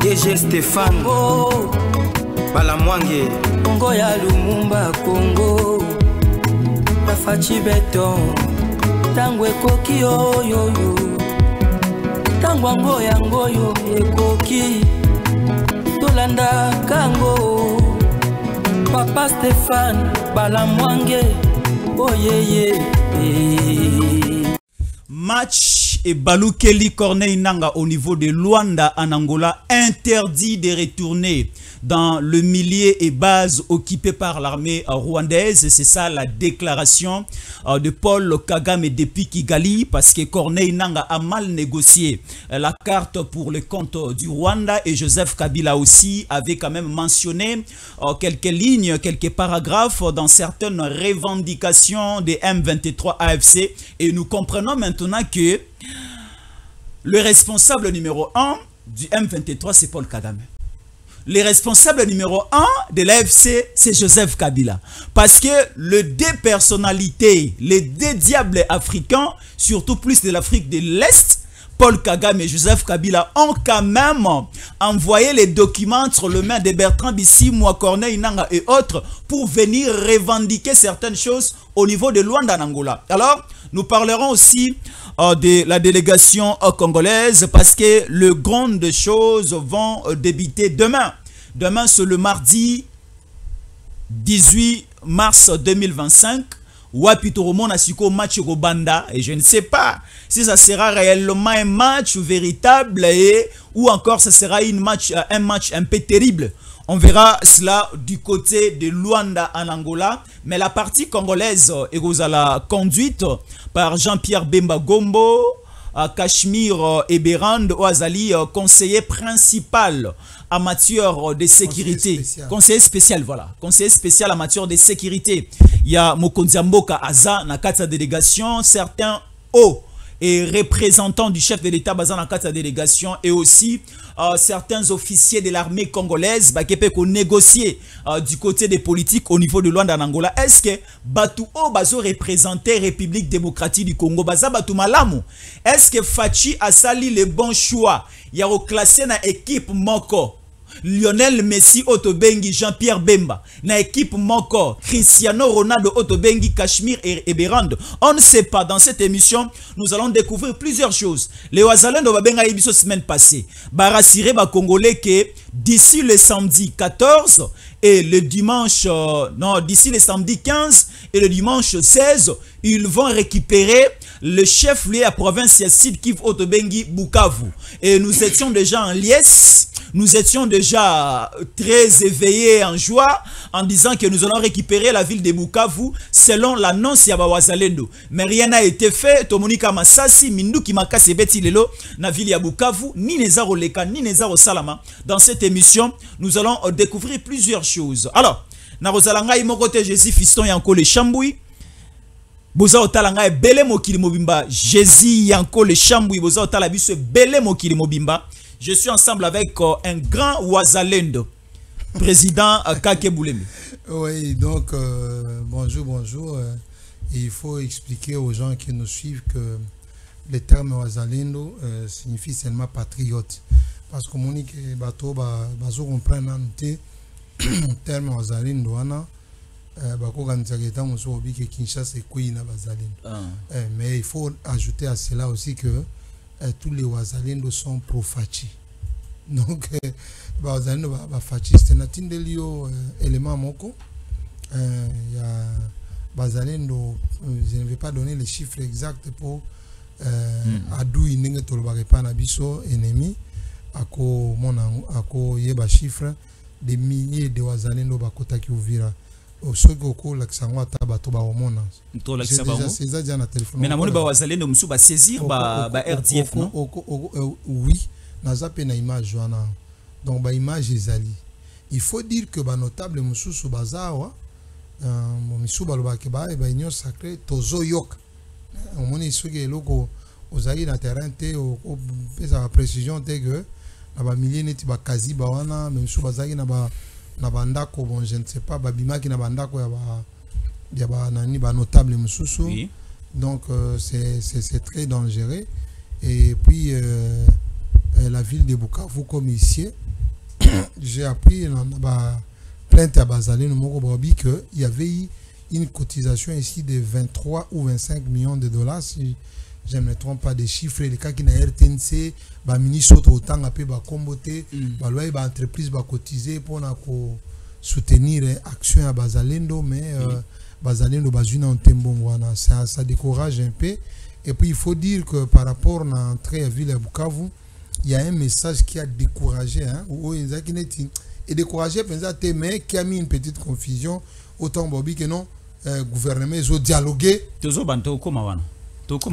DG Stéphane Balamwange Congo ya Lumumba Congo Bafachi Beton Tango ekoki yo Tango yango yo ekoki Tolanda kango Papa Stéphane Balamwange Match et Balou Kelly Corneille Nanga au niveau de Luanda en Angola interdit de retourner dans le milieu et base occupé par l'armée rwandaise. C'est ça la déclaration de Paul Kagame depuis Kigali, parce que Corneille Nanga a mal négocié la carte pour le compte du Rwanda, et Joseph Kabila aussi avait quand même mentionné quelques lignes, quelques paragraphes dans certaines revendications des M23 AFC, et nous comprenons maintenant que le responsable numéro 1 du M23 c'est Paul Kagame. Le responsable numéro 1 de l'AFC, c'est Joseph Kabila. Parce que les deux personnalités, les deux diables africains, surtout plus de l'Afrique de l'Est, Paul Kagame et Joseph Kabila, ont quand même envoyé les documents entre les mains de Bertrand Bisimwa, Corneille Nanga et autres pour venir revendiquer certaines choses au niveau de Luanda en Angola. Alors, nous parlerons aussi de la délégation congolaise, parce que le grand des choses vont débuter demain. Demain, c'est le mardi 18 mars 2025. Wapitoromo Nasiko match au Banda, et je ne sais pas si ça sera réellement un match véritable ou encore ça sera un match un peu terrible. On verra cela du côté de Luanda en Angola. Mais la partie congolaise est conduite par Jean-Pierre Bemba Gombo, Cachemire Eberand Oazali, conseiller principal en matière de sécurité. Conseiller spécial, voilà. Conseiller spécial en matière de sécurité. Il y a Mokonziamboka Aza, dans la délégation, certains hauts et représentants du chef de l'État basé dans la délégation, et aussi certains officiers de l'armée congolaise qui peuvent négocier du côté des politiques au niveau de Luanda en Angola. Est-ce que Batu O bazo représenter République démocratique du Congo baza Batu Malamu? Est-ce que Fachi a sali le bon choix? Il y a reclassé na équipe Moko Lionel Messi Otobengi, Jean-Pierre Bemba na équipe Moko, Cristiano Ronaldo Otobengi, Cachemire et Eberand. On ne sait pas. Dans cette émission, nous allons découvrir plusieurs choses. Les Ouazalendo Babenga Ibiso semaine passée, Barassiré ba Congolais que d'ici le samedi 14 et le dimanche, d'ici le samedi 15 et le dimanche 16, ils vont récupérer le chef-lieu à province Sud Kivu Otobengi Bukavu. Et nous étions déjà en liesse. Nous étions déjà très éveillés en joie en disant que nous allons récupérer la ville de Bukavu selon l'annonce ya Wazalendo. Mais rien n'a été fait. Tomonika Masasi, Minduki Makase Beti Lelo, na ville ya Bukavu, ni Nezaro Leka, ni Nezaro Salama. Dans cette émission, nous allons découvrir plusieurs choses. Alors, na Rosalanga Imokote Jésus Fiston Yanko le Chamboui. Boza Otalanga Bele Mokili Mobimba. Jésus Yanko le Chamboui. Boza Otalabiso Bele Mokili Mobimba. Je suis ensemble avec un grand Ouazalendo, président Kake Boulemi. Oui, donc bonjour. Il faut expliquer aux gens qui nous suivent que le terme Ouazalendo signifie seulement patriote. Parce que mon bateau bazo comprendre le terme Ouazalendo mais il faut ajouter à cela aussi que tous les Ouazalendo sont pro-Fachi. Donc, Ouazalendo Fachi, c'est un élément moko. Il y a Ouazalendo, je ne vais pas donner les chiffres exacts pour Adou Inenge Tolbarepa Nabiso, ennemi, ako yeba chiffre des milliers de Ouazalendo Bakota qui ouvira. Mais namoni ba Wazalendo musu ba saisir ba RDF non? Oui, naza pe na image wana. Donc ba image ezali. Il faut dire que ba notable musu su bazawa musu ba loba ke ba union sacrée tozo yok. On moni soki eloko ozali na terrain te o pesa précision te que na ba milliers neti ba kazi ba wana musu bazaki na ba Nabandako, bon, je ne sais pas, Babima qui Nabandako, il y a notable Moussoussou. Oui. Donc, c'est très dangereux. Et puis, la ville de Bukavu, comme ici, j'ai appris la plainte à Bazalendo Mokobabi qu'il y avait eu une cotisation ici de 23 ou 25 millions de dollars, si je ne me trompe pas des chiffres. Les cas qui n'a RTNC, le ministre autant appelé Comboté, l'entreprise va cotiser pour soutenir l'action à Bazalendo, mais Bazalendo Bazuna en Tembongwana, ça décourage un peu. Et puis il faut dire que par rapport à l'entrée à Ville à Bukavu, il y a un message qui a découragé, et découragé, mais qui a mis une petite confusion. Autant Bobby que non, gouvernement, ils ont dialogué.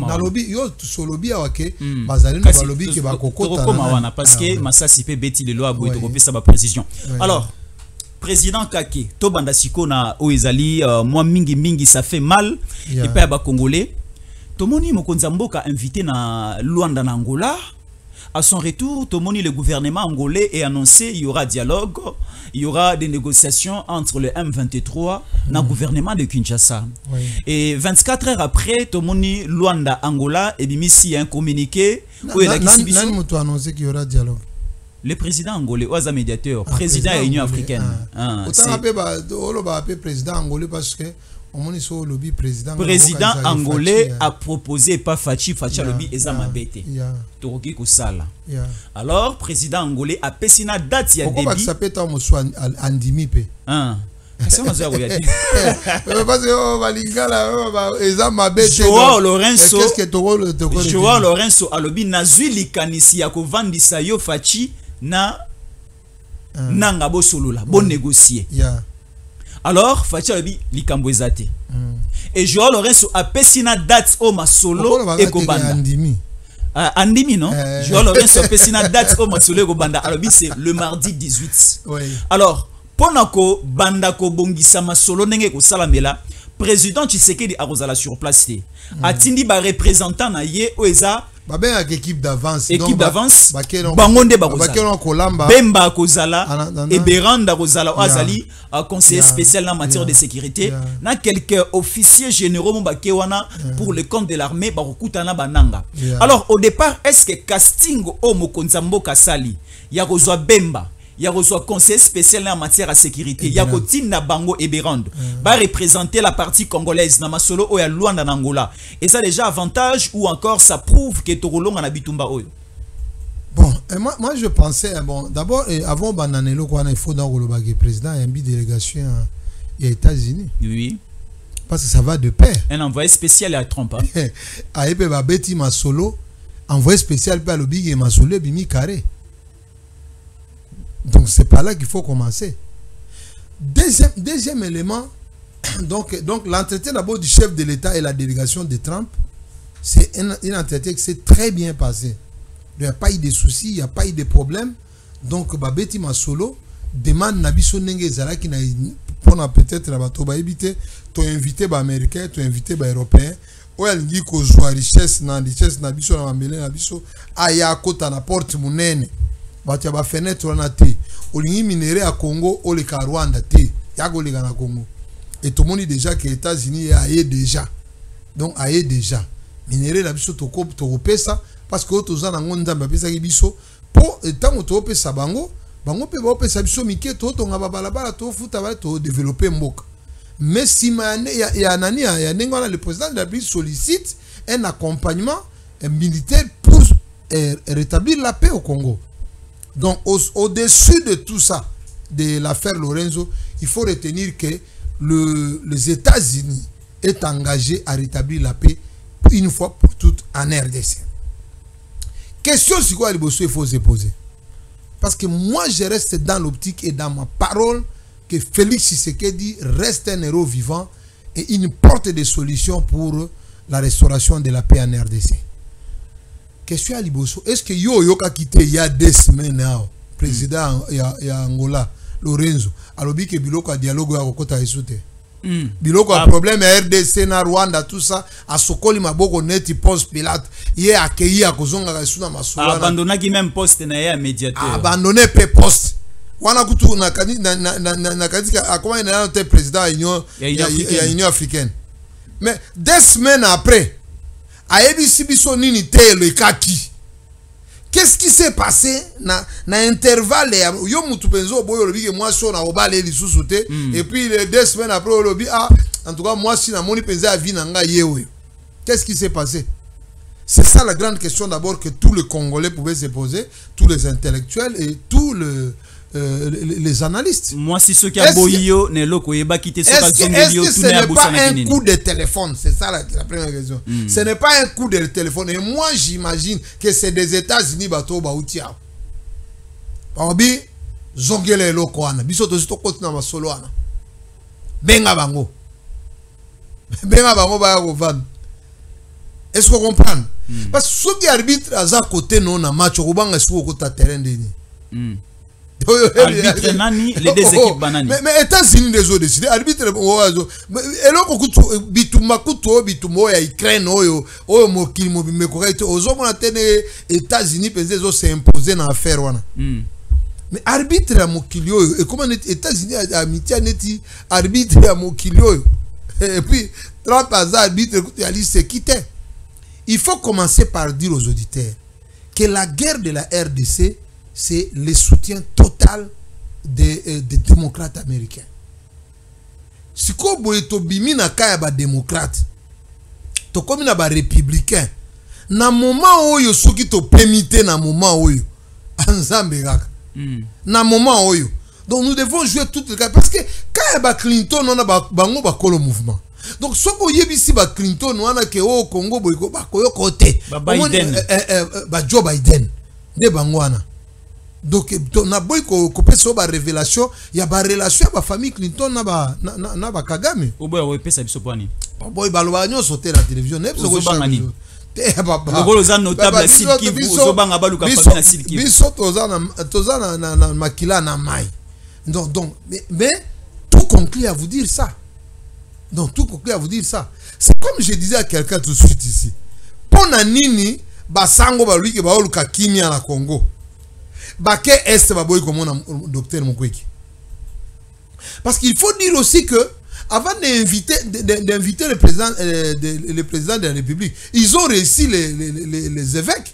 Nalobi yo solobi awake bazali no balobi ke bakokota parce que masasi pe beti le loi boy to kopesa ba précision. Alors président Kake to banda siko na oezali moi mingi ça fait mal et pa ba congolais tomoni mokonzi mboka invité na Luanda na Angola. À son retour, Tomoni, le gouvernement angolais est annoncé il y aura dialogue, il y aura des négociations entre le M23 et le gouvernement de Kinshasa. Et 24 heures après, Tomoni, Luanda, Angola, et Bimisi a un communiqué où il a annoncé qu'il y aura dialogue. Le président angolais, Oaza médiateur, président de l'Union africaine. Autant appeler président angolais parce que le président angolais a proposé pas Fachi Lobby Ezama Bete. Toroki Kusala. Alors, président angolais a pesina date ya début. Pourquoi ça peut être Andimi pe? C'est moi ça regarde. Parce que Balingala Ezama Bete. Joao Lorenzo. Qu'est-ce que Joao Lorenzo alobi nazui likanisi ya kovandisa yo Fachi na nanga bo solola, bon négocier. Alors, Fachi Alobi likambo ezate. Et Joao Lorenzo a pesina date au masolo et Kobanda. Andimi non? Joao Lorenzo a pesina date au masolo et Kobanda. Alobi c'est le mardi 18. Alors, ponako bandako bongisa masolo nenge ko salamela, président Tshisekedi a rozala sur place. Atindi ba représentant na ye oeza équipe d'avance. Équipe d'avance. Bangonde Bakozala. Bemba Kozala. Et Beranda Kozala. Azali, conseiller spécial en matière de sécurité. Na quelques officiers généraux pour le compte de l'armée. Barokutana Bananga. Alors, au départ, est-ce que casting au Mokonzambo Kasali, Yakozwa Bemba, il y a un conseil spécial en matière de sécurité. Il y a Kotina Bango et Berand. Va représenter la partie congolaise. Namasolo ou à Luanda Angola. Et ça déjà avantage ou encore ça prouve que Torolong en Abitumba Oyo. Bon, moi je pensais, bon, d'abord, avant Bananelo, il faut dans le président et une délégation aux États-Unis. Oui. Parce que ça va de pair. Un envoyé spécial à Trump. Aïe, Babeti Masolo, envoyé spécial par le Big et Masolo, Bimi Carré. Donc c'est par là qu'il faut commencer. Deuxième élément, donc l'entretien d'abord du chef de l'État et la délégation de Trump, c'est un entretien qui s'est très bien passé. Il n'y a pas eu de soucis, il n'y a pas eu de problème. Donc Babeti Masolo demande Nabiso Nenge Zala qui n'a peut-être éviter tu invité les Américains, tu invité les Européens. Ou elle dit qu'on joue à richesse Nabiso Nabiso aya kota na porte munene. Batia ba fenêtre na te olingi minéraux à Congo o le Rwanda te yago le na Congo et tout le monde dit déjà que les États-Unis aillé déjà donc aillé déjà minéraux la biso to pesa parce que to za na ngonda ba pesa ki biso po tant to pesa bango pe ba pesa biso mike to nga balabala to futa ba to développer mboka mais si ya nani ya nengona le président de la République sollicite un accompagnement militaire pour rétablir la paix au Congo. Donc, au-dessus de tout ça, de l'affaire Lorenzo, il faut retenir que les États-Unis est engagé à rétablir la paix une fois pour toutes en RDC. Question sur quoi il faut se poser. Parce que moi, je reste dans l'optique et dans ma parole que Félix Tshisekedi reste un héros vivant et une porte de solution pour la restauration de la paix en RDC. Question à Liboso, est-ce que yo ka quitté il y a 2 semaines président ya Angola Lorenzo alobi que biloko a dialogue ya kokota esute biloko a problème ya RDC na Rwanda tout ça a sokoli maboko neti poste Pilate ye accueilli a kozonga ka suna masula abandonné qui même poste na ya médiateur abandonné pe poste wana kutu na katika akoma ina te président ya Union africaine mais 2 semaines après ayebi sibiso nini te le kaki Qu'est-ce qui s'est passé na intervalle yo mutu penzo boyo lobi que moi so na obale li sous-sauté et puis les 2 semaines après on lobi en tout cas moi si na moni penza vie na nga yewe. Qu'est-ce qui s'est passé? C'est ça la grande question d'abord que tous les Congolais pouvaient se poser, tous les intellectuels et tous les analystes. Moi si ceux qui a boyo ne loko yeba quitter ce est-ce que ce n'est pas un coup de téléphone? C'est ça la première question. Ce n'est pas un coup de téléphone. Et moi j'imagine que c'est des États-Unis bato bautia. Baobi zongele loko ana. Biso to to kotina masolo ana. Benga bango. Benga bango ba ko van. Est-ce qu'on comprend? Parce que ceux qui arbitrent à ça côté non na match au banc est-ce qu'on ta terrain de ni. Arbitre nani les deux équipes banani. Mais États-Unis les autres décidé arbitre et là ko bituma kuto bitumo ya Ukraine oyo mokili mo bimeko kaite ozo mona tene États-Unis penze zo s'imposer na affaire wana. Mais arbitre ya mokili oyo et comment États-Unis a amitié neti arbitre ya mokili oyo et puis Trump a arbitre ya liste quitté. Il faut commencer par dire aux auditeurs que la guerre de la RDC, c'est le soutien total des démocrates américains. Si vous avez un démocrate, to comme un républicain, na moment où vous avez permis, na moment où na moment où donc nous devons jouer toutes les cartes parce que quand il y a Clinton, on a le mouvement. Donc ce qu'on y a ici ba Clinton on a que au Congo boyko ba koyo côté Biden ba Joe Biden de bangwana donc na boyko ko pesa ba révélation ya ba relation ba famille Clinton na ba Kagame oboya we pesa biso pani boy ba lo ba nyo sauter la télévision ne biso bangani le rôle aux notable Silki biso banga baluka famille na Silki biso tozana na makila na mai donc mais tout conclut à vous dire ça. Donc tout conclut à vous dire ça. C'est comme je disais à quelqu'un tout de suite ici. Pona nini basango ba lui ke ba oluka kimia na Congo. Ba ke est ba boy comme on docteur Mukwege. Parce qu'il faut dire aussi que avant d'inviter le président de la République, ils ont réussi les évêques.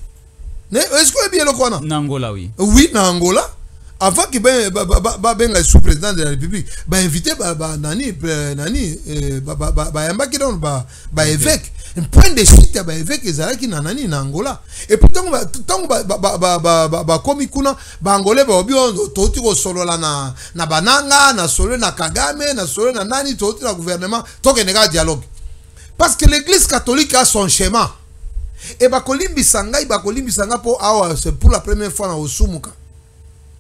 Est-ce que bien le connaît? N'Angola oui. Oui, n'Angola. Avant que ben sous-président de la République invité nani évêque un point de chute évêque ezalaki na nani na Angola et puis tant comme kuna angolais obi toti ko solola na bananga na solo na Kagame na solo na nani toti na gouvernement tokeneka dialogue parce que l'église catholique a son schéma et bakolimbisanga po awa c'est pour la première fois na Osumuka.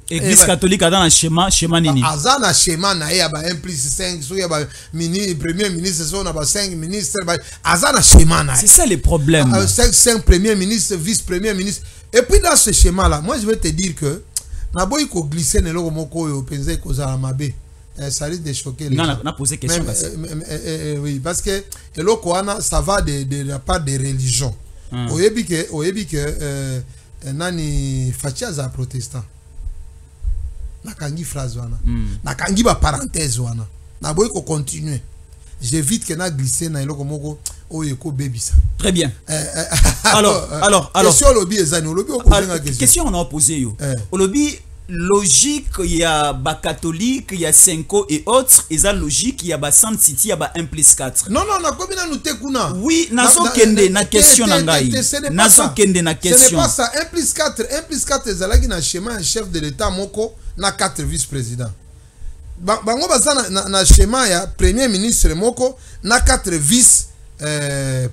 Église catholique a dans un schéma nini. Azana schéma na ya ba 1+5 so ya ba premier ministre so na ba 5 ministres ba azana schéma na. C'est ça le problème. 5 premiers ministres, vice-premiers ministres. Et puis dans ce schéma là, moi je vais te dire que na boy ko glisser ne loko moko yo penser ko za mabe. Ça risque de choquer les gens. Non, on a posé question oui, parce que loko ana ça va de la part des religions. Oyebi que nani Fatia za protestant. Nakangi phrase wana nakangi ba parenthèse wana na boy ko continuer j'évite que na glisser na eloko moko oyo ko bebisa. Très bien. Alors question lobby ezani lobby ko poser question on a posé yo lobby logique il y a ba catholique il y a Senko et autres et ça logique il y a ba Sainte City il y a ba 1+4 non na komi na nute kuna oui nazo kende na question na ngai nazo kende na question ce n'est pas ça 1+4 ezalaki na schéma un chef de l'état moko na 4 vice-présidents bango baza na schéma ya premier ministre moko na 4 vice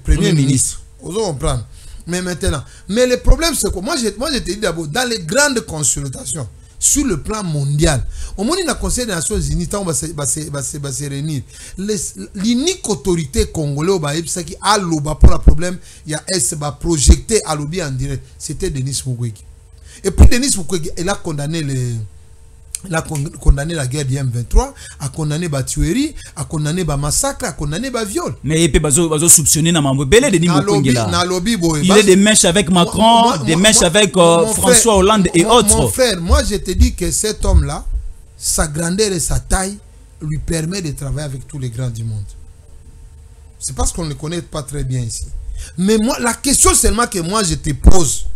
premier ministre vous comprendre mais maintenant le problème c'est que moi je te dis d'abord dans les grandes consultations sur le plan mondial au moins na Conseil des Nations Unies tant va se réunir l'unique autorité congolaise ba ebisaki aloba pour le problème il y a est ba projeté alobi en direct c'était Denis Mukwege et puis Denis Mukwege il a condamné la guerre du M23, a condamné la tuerie, a condamné le massacre, a condamné le viol. Mais il peut pas soupçonner Namambo Belé de il est des mèches avec Macron, des mèches avec François Hollande et autres. Mon frère, moi je te dis que cet homme-là, sa grandeur et sa taille lui permet de travailler avec tous les grands du monde. C'est parce qu'on ne le connaît pas très bien ici. Mais moi, la question seulement que moi je te pose,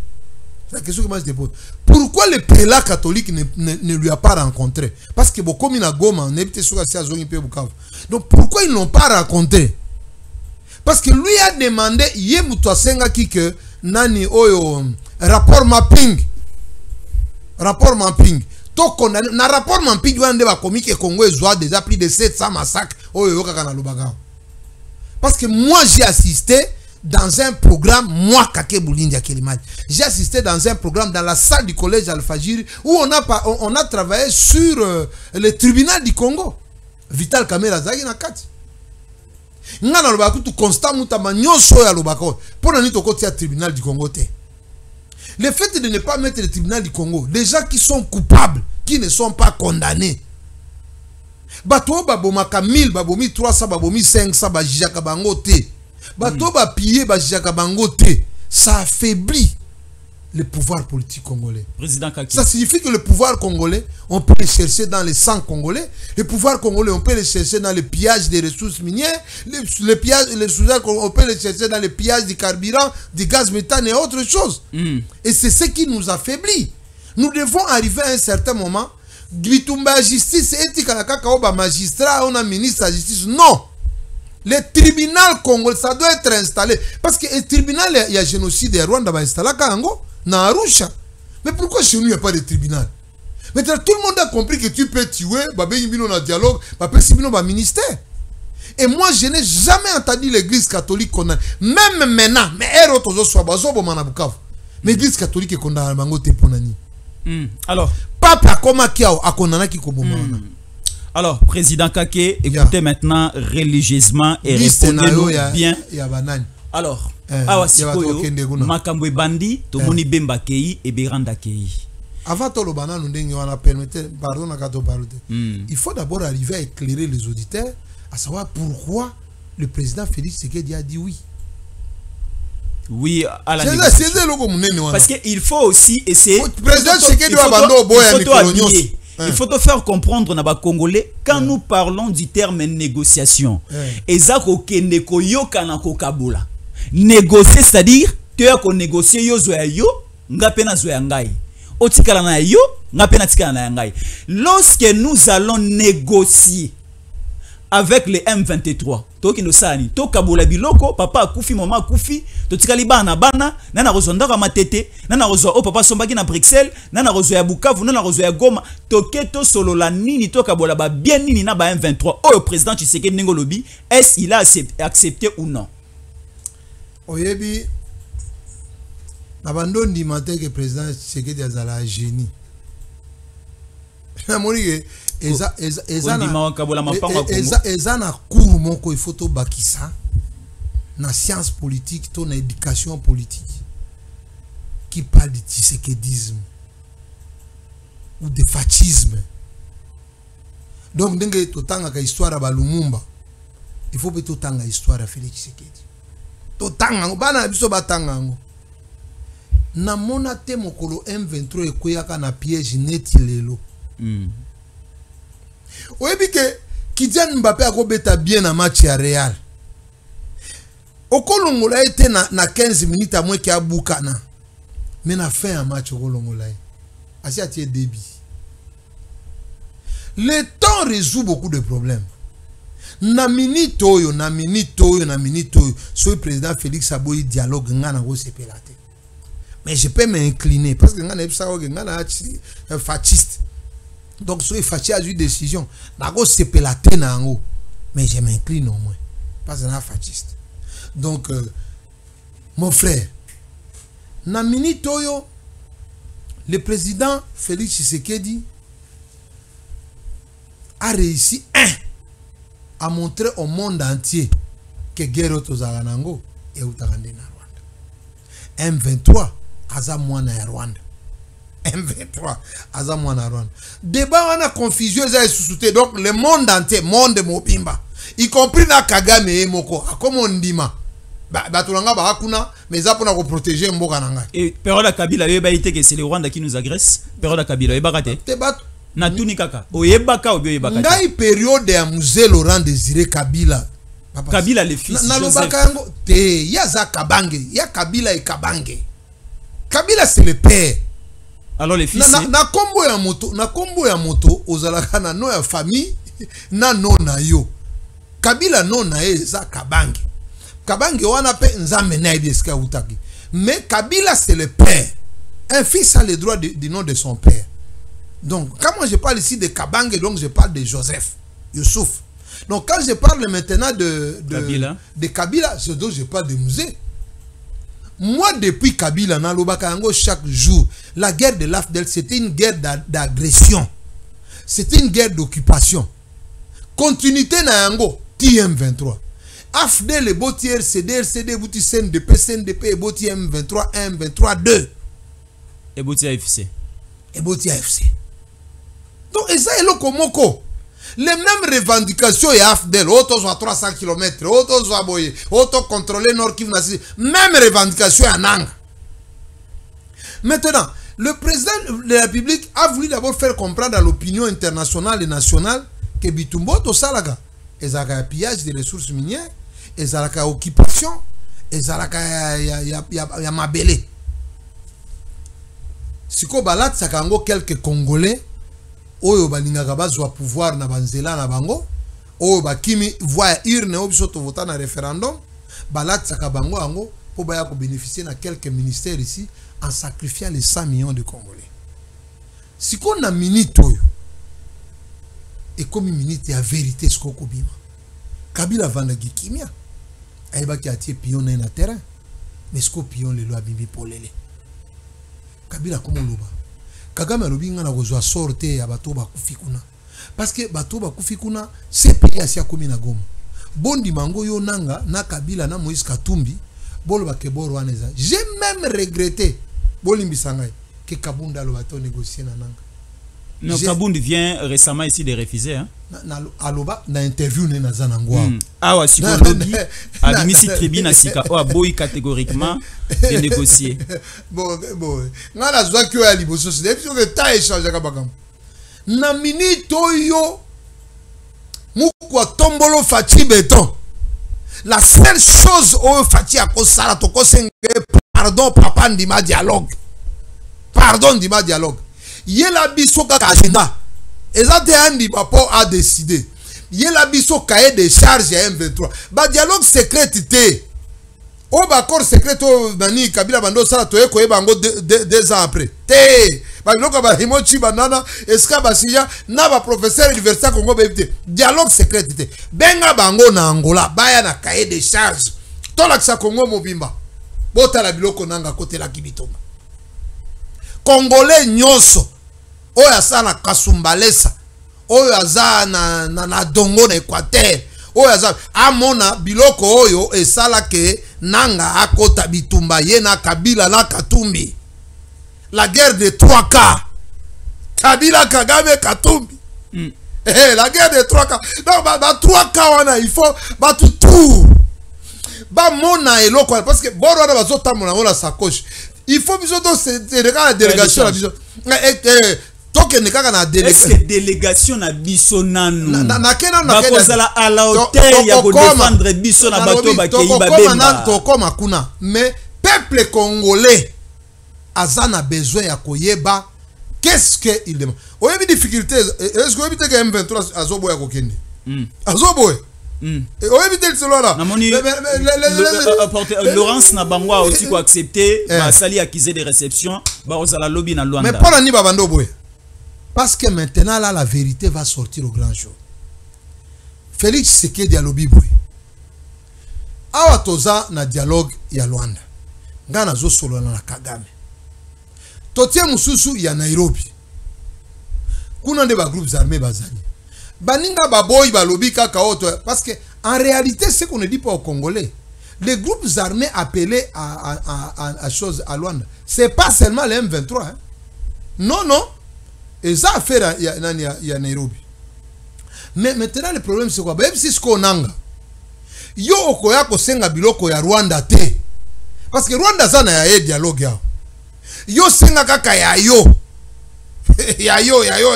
C'est la question que moi je te pose. Pourquoi le prélat catholique ne lui a pas rencontré? Parce que beaucoup de Goma, on est sur la zone peu Bukavu. Donc pourquoi ils l'ont pas rencontré? Parce que lui a demandé Yemutoasenga qui que nani oyo rapport mapping. Rapport mapping. Donc on a un rapport mapping on a commis que Congo a déjà plus de 700 massacres oyo kaka Lubanga. Parce que moi j'ai assisté dans un programme, moi, Kake Boulindia Kelimad, j'ai assisté dans un programme dans la salle du collège Al-Fajir où on a travaillé sur le tribunal du Congo. Vital Kamera Zagi Nakati. Ngana Lobako, tout constant, Moutama, Nyoso ya Lobako. Pour nous, au côté du tribunal du Congo. Le fait de ne pas mettre le tribunal du Congo, les gens qui sont coupables, qui ne sont pas condamnés. Bato Babomaka 1000, Babomi 300, Babomi 500, Bajijaka Bangote. Bato ba piller Bajijaka Bangote. Ça affaiblit le pouvoir politique congolais. Président Kaki. Ça signifie que le pouvoir congolais, on peut le chercher dans les sangs congolais. Le pouvoir congolais, on peut le chercher dans le pillage des ressources minières. Le pillage, on peut le chercher dans le pillage du carburant, du gaz méthane et autres choses. Et c'est ce qui nous affaiblit. Nous devons arriver à un certain moment. Gbitumba justice, etika kaka magistrat, on a ministre de la justice. Non. Le tribunal congolais, ça doit être installé. Parce que le tribunal, il y a génocide de Rwanda, va installer Kango, dans Arusha. Mais pourquoi chez nous, il n'y a pas de tribunal? Maintenant, tout le monde a compris que tu peux tuer, il y a un dialogue, il y a un ministère. Et moi, je n'ai jamais entendu l'église catholique condamner. Même maintenant, mais l'église catholique est condamnée. Alors, Papa, comment Kiao a condamné qui alors, président Kake, écoutez maintenant religieusement et répondez-nous bien. Alors, awa sikoyo makambo bandi tomoni bemba kei et beranda kei. Avant tout le banane nous dengue on a permettre pardon à kato parler. Il faut d'abord arriver à éclairer les auditeurs à savoir pourquoi le président Félix Tshisekedi a dit oui. Oui, à la négociation. Parce qu'il faut aussi essayer. Président Tshisekedi doit abandonner il faut te faire comprendre na ba Congolais quand nous parlons du terme négociation. Ezako kende ko yoka na ko kabula. Négocier c'est-à-dire tu as ko négocier yo zo ya yo ngape na zo ya ngai. Otikala na yo ngape na tikala na ngai. Lorsque nous allons négocier avec les M23 toki no sani to kabula biloko papa akufi mama akufi to tikali bana nana rozonda ka matete nana rozo o papa sombaki na Bruxelles nana rozo ya Bukavu nana rozo ya Goma toketo solo la nini to kabola ba bien nini na ba M23 o président Tshisekedi Ningo lobi est-ce il a accepté ou non? Oyebi na bando ndimate que président Tshisekedi azala génie na moni eza na cours moko il faut to bakisa na science politique to na éducation politique qui parle de tshisekedisme ou de fascisme. Donc ndenge to tanga ka histoire ba Lumumba il faut to tanga histoire ya Félix Tshisekedi to tanga bana biso batanga ngo na mona te mokolo M23 ekoyaka na piège neti lelo. Oyebi que Kylian Mbappé a kobeta bien na match ya Real. Okolongola était na 15 minutes à moins qu'il a boukana. Mais na fin un match okolongola. Asi a tie débit. Le temps résout beaucoup de problèmes. Na minute oyo, so le président Félix Aboyi dialogue ngana go sepelate. Mais je peux m'incliner parce que ngana epsa go ngana fasciste. Donc, si Fachi a eu une décision, mais je m'incline au moins. Parce que c'est un fasciste. Donc, mon frère, na minute oyo, le président Félix Tshisekedi a réussi à montrer au monde entier que guerre Tozaranango et Utarande na Rwanda. M23 aza mwana ya Rwanda. M23 aza mwana Rwanda. Débat wana confusion za susute donc le monde entier, monde mobimba, y compris na Kagame et moko, comme on dit ma. Batulanga ba hakuna mais za pona ko protéger mboka nanga. Et période Kabila yeba ite que c'est le Rwanda qui nous agresse. Période Kabila yeba kate. Na tuni kaka. Oyebaka oyoyebaka. Ngai période ya Mzee Laurent Désiré Kabila. Kabila le fils na lobaka yango te ya za Kabange, ya Kabila et Kabange. Kabila c'est le père. Alors les fils na kombo ya moto ozalaka na no ya famille na no na yo. Kabila no na ye za Kabange. Kabange wana pe nzambe na eska utaki. Mais Kabila c'est le père. Un fils a le droit du nom de son père. Donc quand moi je parle ici de Kabange, donc je parle de Joseph Youssouf. Donc quand je parle maintenant de Kabila, je parle de musée. Moi depuis Kabila na lobaka yango chaque jour, la guerre de l'AFDEL c'était une guerre d'agression. C'était une guerre d'occupation. Continuité na yango TM23. AFDEL le boti RCD boti CNDP et boti M23 1 23 2 et boti AFC. Et boti AFC. Donc et ça est le komoko. Les mêmes revendications et AFDEL, auto soit 300 km, auto soit boye, auto contrôler Nord Kivu, même revendication à Nanga. Maintenant, le président de la République a voulu d'abord faire comprendre à l'opinion internationale et nationale que Bitumbo to salaga, ezalaka pillage des ressources minières, ezalaka occupation, ezalaka ya mabele. Siko balat sakango quelques Congolais oyo balingaka bazwa pouvoir na banzela na bango oyo bakimi voix urne oyo biso vota na référendum balatsaka bango ango po baya ko bénéficier na quelques ministères ici en sacrifiant les 100 millions de Congolais. Si qu'on a minute oyo et comme minute ya vérité ce ko bima Kabila vanda gikimia ayeba ki atie pion na terrain mais ce ko pion le loi bibi polele Kabila comme loba Kagame alobi nga na kozwa sorte ya bato bakufi kuna parce que bato bakufi kuna c'est pays asia komi na Goma bondi mango yo nanga na Kabila na Moïse Katumbi bolo bakeboro waneza. J'ai même regretté bolimbisa ngai que Kabunda lo bato négocier na nanga. Non, Kabundi vient récemment ici de refuser hein. Aloba na interview ne na zanangwa. Ah ouais, psychologie à l'imisi tribune sika o boy catégoriquement de négocier. Bon, nga na zwa kyo ya liboso c'est depuis que ta échange ka bakam. Na minute oyo mukwa tombolo Fati béton. La seule chose oyo Fati akosala to kosenge pardon papa ndima dialogue. Pardon ndima dialogue. Yela biso kaka agenda. Ezate andi papo a décidé. Yela biso cahier de charge à M23. Ba dialogue secret té. O ba accord secret o bani Kabila bando sala to eko bango 2 ans après. Té. Ba loko ba himochi banana eska basiya na ba professeur université Congo bebité. Dialogue secret té. Benga bango na Angola baya na cahier de charge. Tola kisa Congo mobimba. Bota la biloko nanga kote la kibitomba. Congolais nyonso oyo aza na Kasumbalesa oyo aza na Dongo na Équateur oyo aza amona biloko oyo esala ke nanga akota bitumba ye na Kabila na Katumbi. La guerre de 3K Kabila Kagame Katumbi. La guerre de 3K. Non ba 3K wana il faut ba tout ba mona eloko parce que boro wana bazota mona wala sacoche. Il faut que la délégation la biso. Est-ce que délégation na biso nanu? Bakozala à la hauteur ya ko défendre biso na bato bakei babemba. Tokoma kuna. Mais peuple congolais azana besoin ya koyeba qu'est-ce que il demande. Oyebi difficulté est-ce que oyebi te que M23 azobo ya kokende? Azobo oyebi le solo là. Laurence na bangwa aussi ko accepter ba sali accusé de réception ba osala lobby na Luanda. Mais pas ni babando boy. Parce que maintenant là la vérité va sortir au grand jour. Félix Tshisekedi alobi boy. Awa toza na dialogue ya Luanda. Ngana zo solo na Kagame. Totie mususu ya Nairobi. Kuna nde ba groupes armés bazali. Baninga baboy balobi kaka oto parce que en réalité ce qu'on ne dit pas aux Congolais, les groupes armés appelés à chose à Luanda, c'est pas seulement les M23 hein. Non et ça affaire ya Nairobi. Mais maintenant le problème c'est quoi? Même si ce qu'on nanga yo okoya ko senga biloko ya Rwanda te parce que Rwanda sana ya dialogue ya yo senga kaka ya yo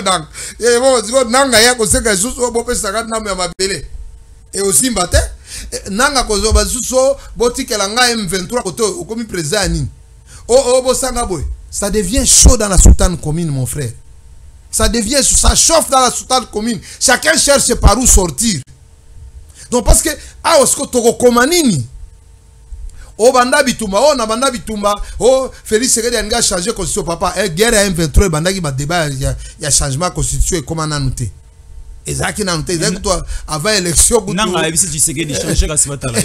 donc nanga ya ko senga susu bo pesa ka namu ya mabele et aussi mbate nanga ko zo basuso botikela nga M23 koto okomi président nini Ça devient chaud dans la soutane commune, mon frère. Ça chauffe dans la soutane commune. Chacun cherche par où sortir. Donc parce que banda bitumba, na banda bitumba, Félix Sekedi a changé constitution papa. Guerre à M23 banda qui va débat ya changement constitution et comment noté. Ezaki na noté, ezaki toi avant élection nanga ya bisi Sekedi changer ka sibatala.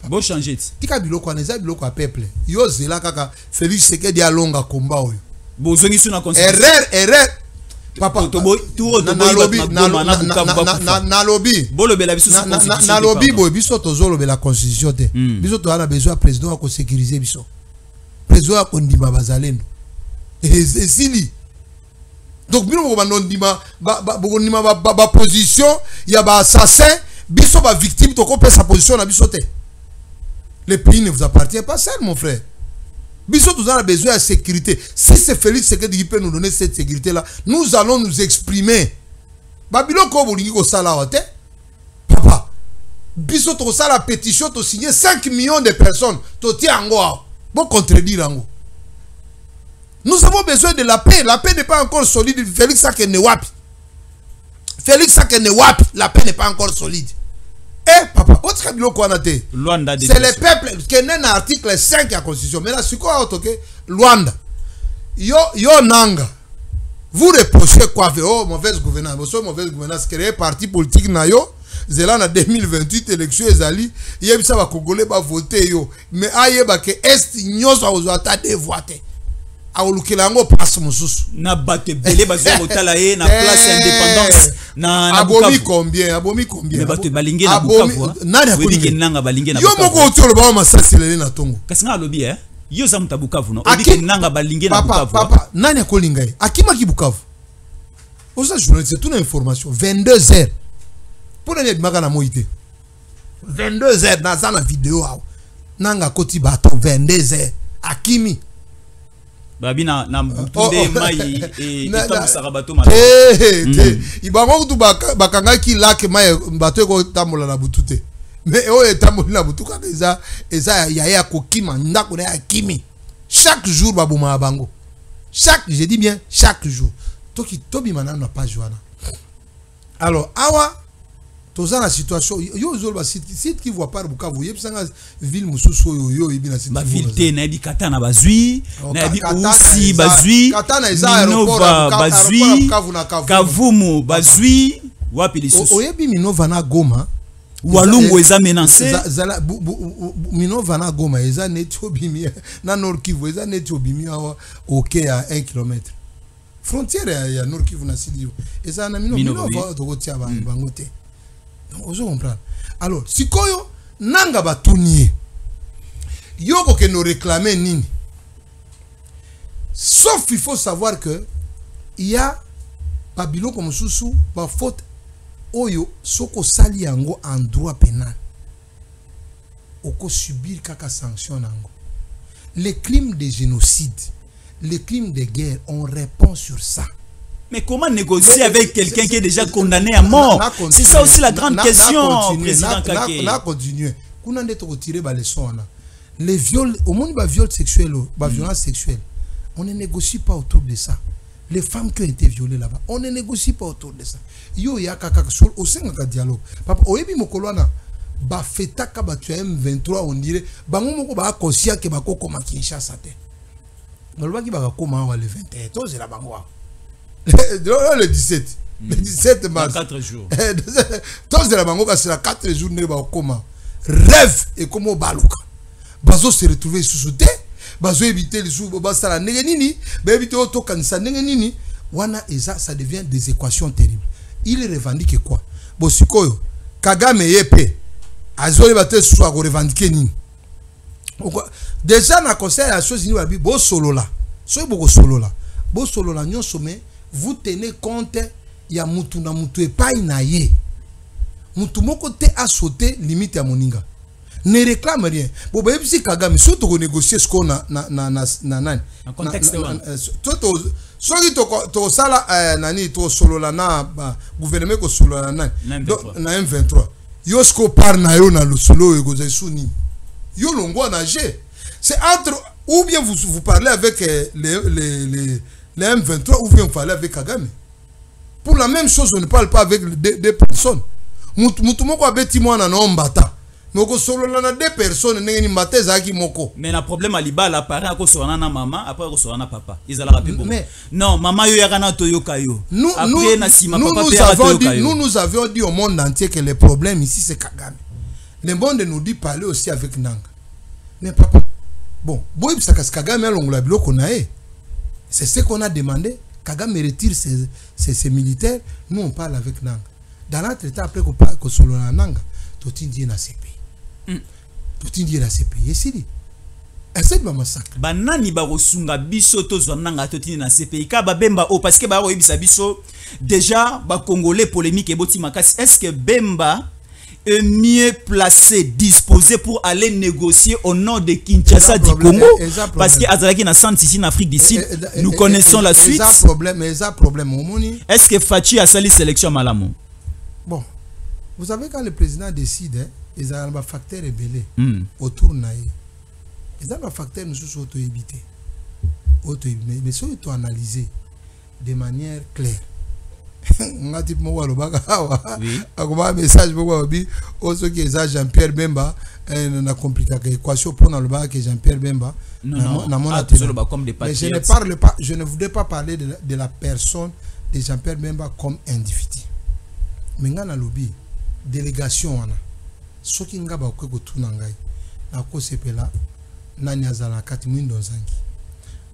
Bon changer. Tika biloko na za biloko a peuple. Yo zela kaka Félix Sekedi a longa combat oyo. Bozongi suna constitution. Erreur. Papa, na lobby. Na lobby, biso tozo lobe la constitution te. Biso to ana besoin président ko sécuriser biso. Président ko ndima bazalendo. Et sili. Donc bino ko bandima ba position ya ba assassin, biso ba victime to ko sa position na biso te. Le pays ne vous appartient pas seul, mon frère. Biso nous avons besoin de sécurité. Si c'est Félix Sekedi qui peut nous donner cette sécurité-là, nous allons nous exprimer. Babylon ko bolingi ko sala ote. Papa, biso to sala pétition to signer 5 millions de personnes. To ti ango. Bon contredire ango. Nous avons besoin de la paix. La paix n'est pas encore solide. Félix Sekedi wapi. La paix n'est pas encore solide. Eh papa, c'est le peuple qui est né dans l'article 5 de la Constitution. Mais là, c'est quoi Luanda? Yo nanga. Vous reprochez quoi? Oh, mauvaise gouvernance. Mauvaise gouvernance. Créer parti politique na yo. Zéland en 2028 élection ezali. Yé ça va Congolais va voter yo. Mais aye ba que est nyos a ozata de voter. Aolukelango passe mususu. Na bate belé bazo otala ye na place indépendance. Na abomi combien? Mais bate balingé na Bukavu. Nani akolinga nanga balingé na Bukavu. Yo moko otolo ba masasi lele na tongo. Kasi nga lobi yo za muta Bukavu no. Obike nanga balingé na Bukavu. Papa, nani akolinga ye? Akima ki Bukavu. Osa journaliste c'est toute information 22h. Pour nani bimaka na moité. 22h na za na vidéo awo. Nanga koti bato 22h. Akimi babina na mtunde mai et tamusaka bato ma ibango kutu bakanga ki lake mai bato ko tamola na butute mais o etamola na butuka eza ya kokima ndako na ya kimi chaque jour babuma bango je dis bien chaque jour tobi manana na page wana. Alors awa toza na situation yo zolo ba site qui voit pas Bukavu yebisanga ville mususu yo ibina site ba ville te na bi katana bazui na bi aussi bazui katana eza aéroport bazui Kavumu bazui wapi lisusu oyebi Minova na Goma Walungu eza menacé Minova na Goma eza netobimi na Nord Kivu eza netobimi OK à 1 km frontière ya Nord Kivu na Sidio eza na Minova to kotia bango te. Donc, vous comprenez. Alors, si koyo nanga batunier, yoko que nous réclamer nini. Sauf il faut savoir que il y a Babylon comme sous ba faute oyo soko sali yango en droit pénal. Oko subir kaka sanction nango. Les crimes de génocide, les crimes de guerre, on répond sur ça. Mais comment négocier avec quelqu'un qui est déjà condamné à mort? C'est ça aussi la grande question, président Kake. On a continué. On a retiré les leçons. Les viols, au monde de viol sexuel, violence sexuelle, on ne négocie pas autour de ça. Les femmes qui ont été violées là-bas, on ne négocie pas autour de ça. Yo ya kaka sol au sein de dialogue. Papa, oyebi mokolwana ba feta ka ba tu M23 on dirait bango moko ba conscient que ba ko koma Kinshasa te. Malba ki ba koma wa le 21. To c'est la bango. Le 17. Le 17 mars. 4 jours. Tous de la bangoka c'est la 4 jours ne ba koma. Rêve et comme baluka. Bazo se retrouver sous te. Bazo éviter les sous ba sala ndenge nini, ba éviter auto kanisa ndenge nini. Wana eza ça devient des équations terribles. Il revendique quoi? Bo sikoyo Kagame yepe azoli baté sous a revendiquer nini. Déjà na conseil à choses ni ba bi bo solo là. So boko solo là. Bo solo là nyon sommet. Vous tenez compte, il y a mutu na mutu et pas inaye. Mutu moko te a sauté limite à moninga. Ne réclame rien. Bon, bah, si Kagame, surtout qu'on négocie ce qu'on a, en contexte, soki to sala nani to solo la na gouvernement ko solo la na M23. Yo sko par na yo na lo solo yo go suni. Yo longwa na G. C'est entre Ou bien vous parlez avec les M23, ou bien vous parlez avec Kagame. Pour la même chose, on ne parle pas avec deux personnes. Moutoumoko a bêti moi na nombata. Mais on solo na deux personnes n'engeni mateza aki moko. Mais le problème à liba la parent ko so na maman après ko so na papa. Ils allaient rappeler beaucoup. Non, maman yo ya kana toyoka yo. Après na sima papa ya toyoka yo. Nous avions dit au monde entier que le problème ici c'est Kagame. Le monde nous dit parler aussi avec Nanga. Mais papa, bon, boy bisaka Kagame alongola biloko na e. C'est ce qu'on a demandé. Kagame retire ses militaires, nous on parle avec Nanga. Dans notre état après qu'on solo na Nanga, tout indié na CPI. Tout indié na CPI. Et c'est dit. Essaye de massacre. Banani ba rosunga biso to zonanga to indié na CPI. Ka ba bemba o parce que ba ro yebisa biso déjà ba congolais polémique et boti makasi. Est-ce que Bemba est mieux placé, disposé pour aller négocier au nom de Kinshasa du Congo? Parce que Azalaki na senti ici en Afrique du Sud, nous connaissons la suite. Est-ce que Fachi a sali sélection Malamo? Bon, vous savez quand le président décide, ils ont un facteur rebellé autour de ils ont un facteur nous sont auto-évité. Mais ça, il faut analyser de manière claire. On a dit moi le message ceux qui ont Jean-Pierre Bemba na compliqué l'équation pour le bas que Jean-Pierre Bemba mais je ne parle pas, je ne voudrais pas parler de la personne de Jean-Pierre Bemba comme individu. Mais ngana lobby délégation wana soki ngaba ko tuna ngai na ko sepela nani azana kati mwindo zangi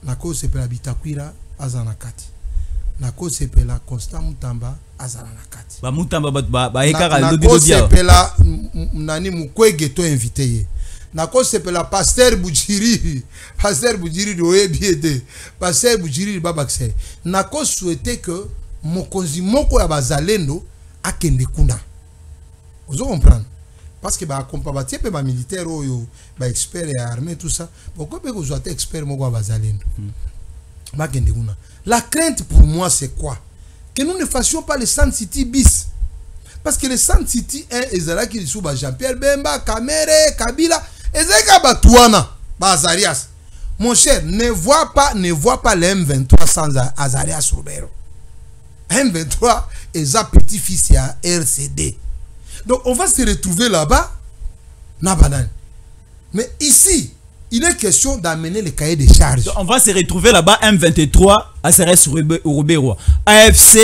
na ko sepela Bitakwira azana kati na ko sepela Constant Mutamba azana na kati ba Mutamba ba ekara lobby ko sepela nani Mukwege to invité ye na ko sepela Pasteur Bujiri doye biede Pasteur Bujiri babakse na ko souhaiter que mokonzi moko ya bazalendo akende kuna. Vous comprenez? Parce que ba combattre pe ba militaire oyo ba expert et armée tout ça. Pourquoi pe vous êtes expert moko bazalendo? Ba kende kuna. La crainte pour moi c'est quoi? Que nous ne fassions pas le Sun City bis. Parce que le Sun City ezala ki sous ba Jean-Pierre Bemba, Kamere, Kabila, ezeka batouana, ba Azarias. Mon cher, ne vois pas le M23 sans Azarias Robero. M23 est un petit-fils à RCD. Donc on va se retrouver là-bas. Mais ici, il est question d'amener le cahier de charges. Donc, on va se retrouver là-bas, M23, ACRS Robero. AFC,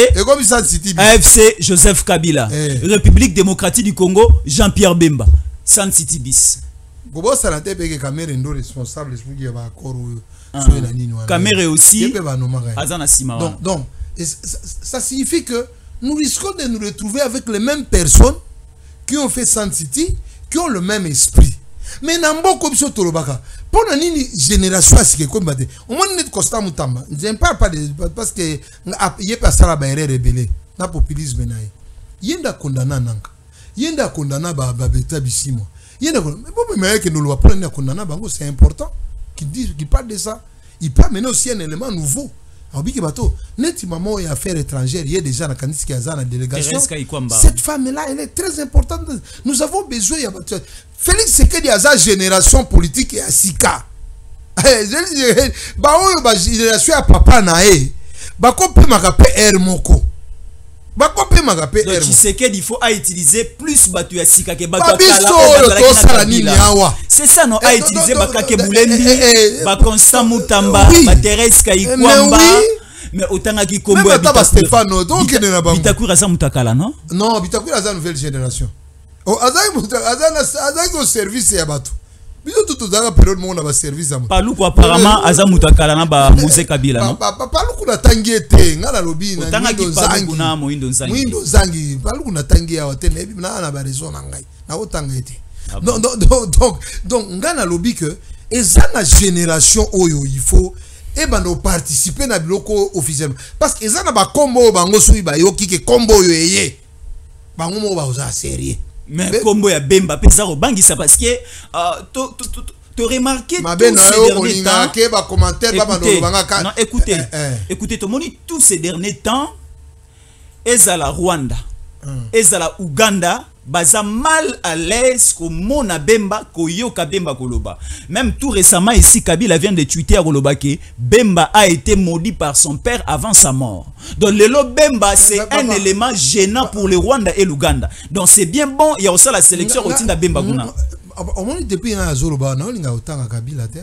AFC Joseph Kabila. République démocratique du Congo, Jean-Pierre Bemba. San City bis. Bobo Salate peke Kamere ndo responsable qui va accord Kamere aussi. Donc ça signifie que nous risquons de nous retrouver avec les mêmes personnes qui ont fait Sun City, qui ont le même esprit. Mais n'ambo comme ça Torobaka. Pour une génération à ce qui est comme bâté. Au moins net Constant Mutamba. Je ne parle pas de parce que y a pas ça la barrière rebelle. Na populisme naï. Yenda condamna nanka. Yenda condamna ba beta bisimo. Yenda mais que nous le prendre condamna bango c'est important. Qui parle de ça. Il peut amener aussi un élément nouveau. Net maman et affaires étrangères, il y a déjà la candidature qui a la délégation. Cette femme-là, elle est très importante. Nous avons besoin. Félix Sekedi a sa génération politique et à Sika. Génération à papa nae. Bako pe magape Hermoko. Bako pe magape Hermoko. Donc Sekedi il faut utiliser plus batu ya Sika que batu Kala. C'est ça non à utiliser bakake Bulembi, ba Constant Mutamba, ba Thérèse Kayikwamba. Mais autant qui combo à Stéphano, donc Bitakwira za mutakala non? Non, Bitakwira za nouvelle génération. Oh, azai au service ya batu. Biso tout dans période mon na ba service am. Paluku apparemment aza mutakala na ba Muse Kabila non? Paluku na tangiete ngala lobi na Moindo Zangi. Moindo Zangi, Paluku na tangia otene na ba raison na ngai. Na otanga ete. Donc ngana lobi que ezana génération oyo il faut et bando participer na biloko officiellement parce que ezana ba combo bango sui ba yoki ke combo yo yeye bango mo ba oza sérieux mais combo ya Bemba pesa ro bangisa parce que to remarqué tous ces derniers temps ba commentaire ba bando banga non écoutez to moni tous ces derniers temps ezala Rwanda ezala Uganda baza mal à l'aise ko mona Bemba ko yoka Bemba koloba. Même tout récemment ici Kabila vient de tweeter à Koloba que Bemba a été maudit par son père avant sa mort. Donc le lo Bemba c'est un élément gênant pour le Rwanda et l'Ouganda. Donc c'est bien bon, il y a aussi la sélection au Tinda Bemba kuna. Au moins depuis na Zoroba na linga otanga Kabila te.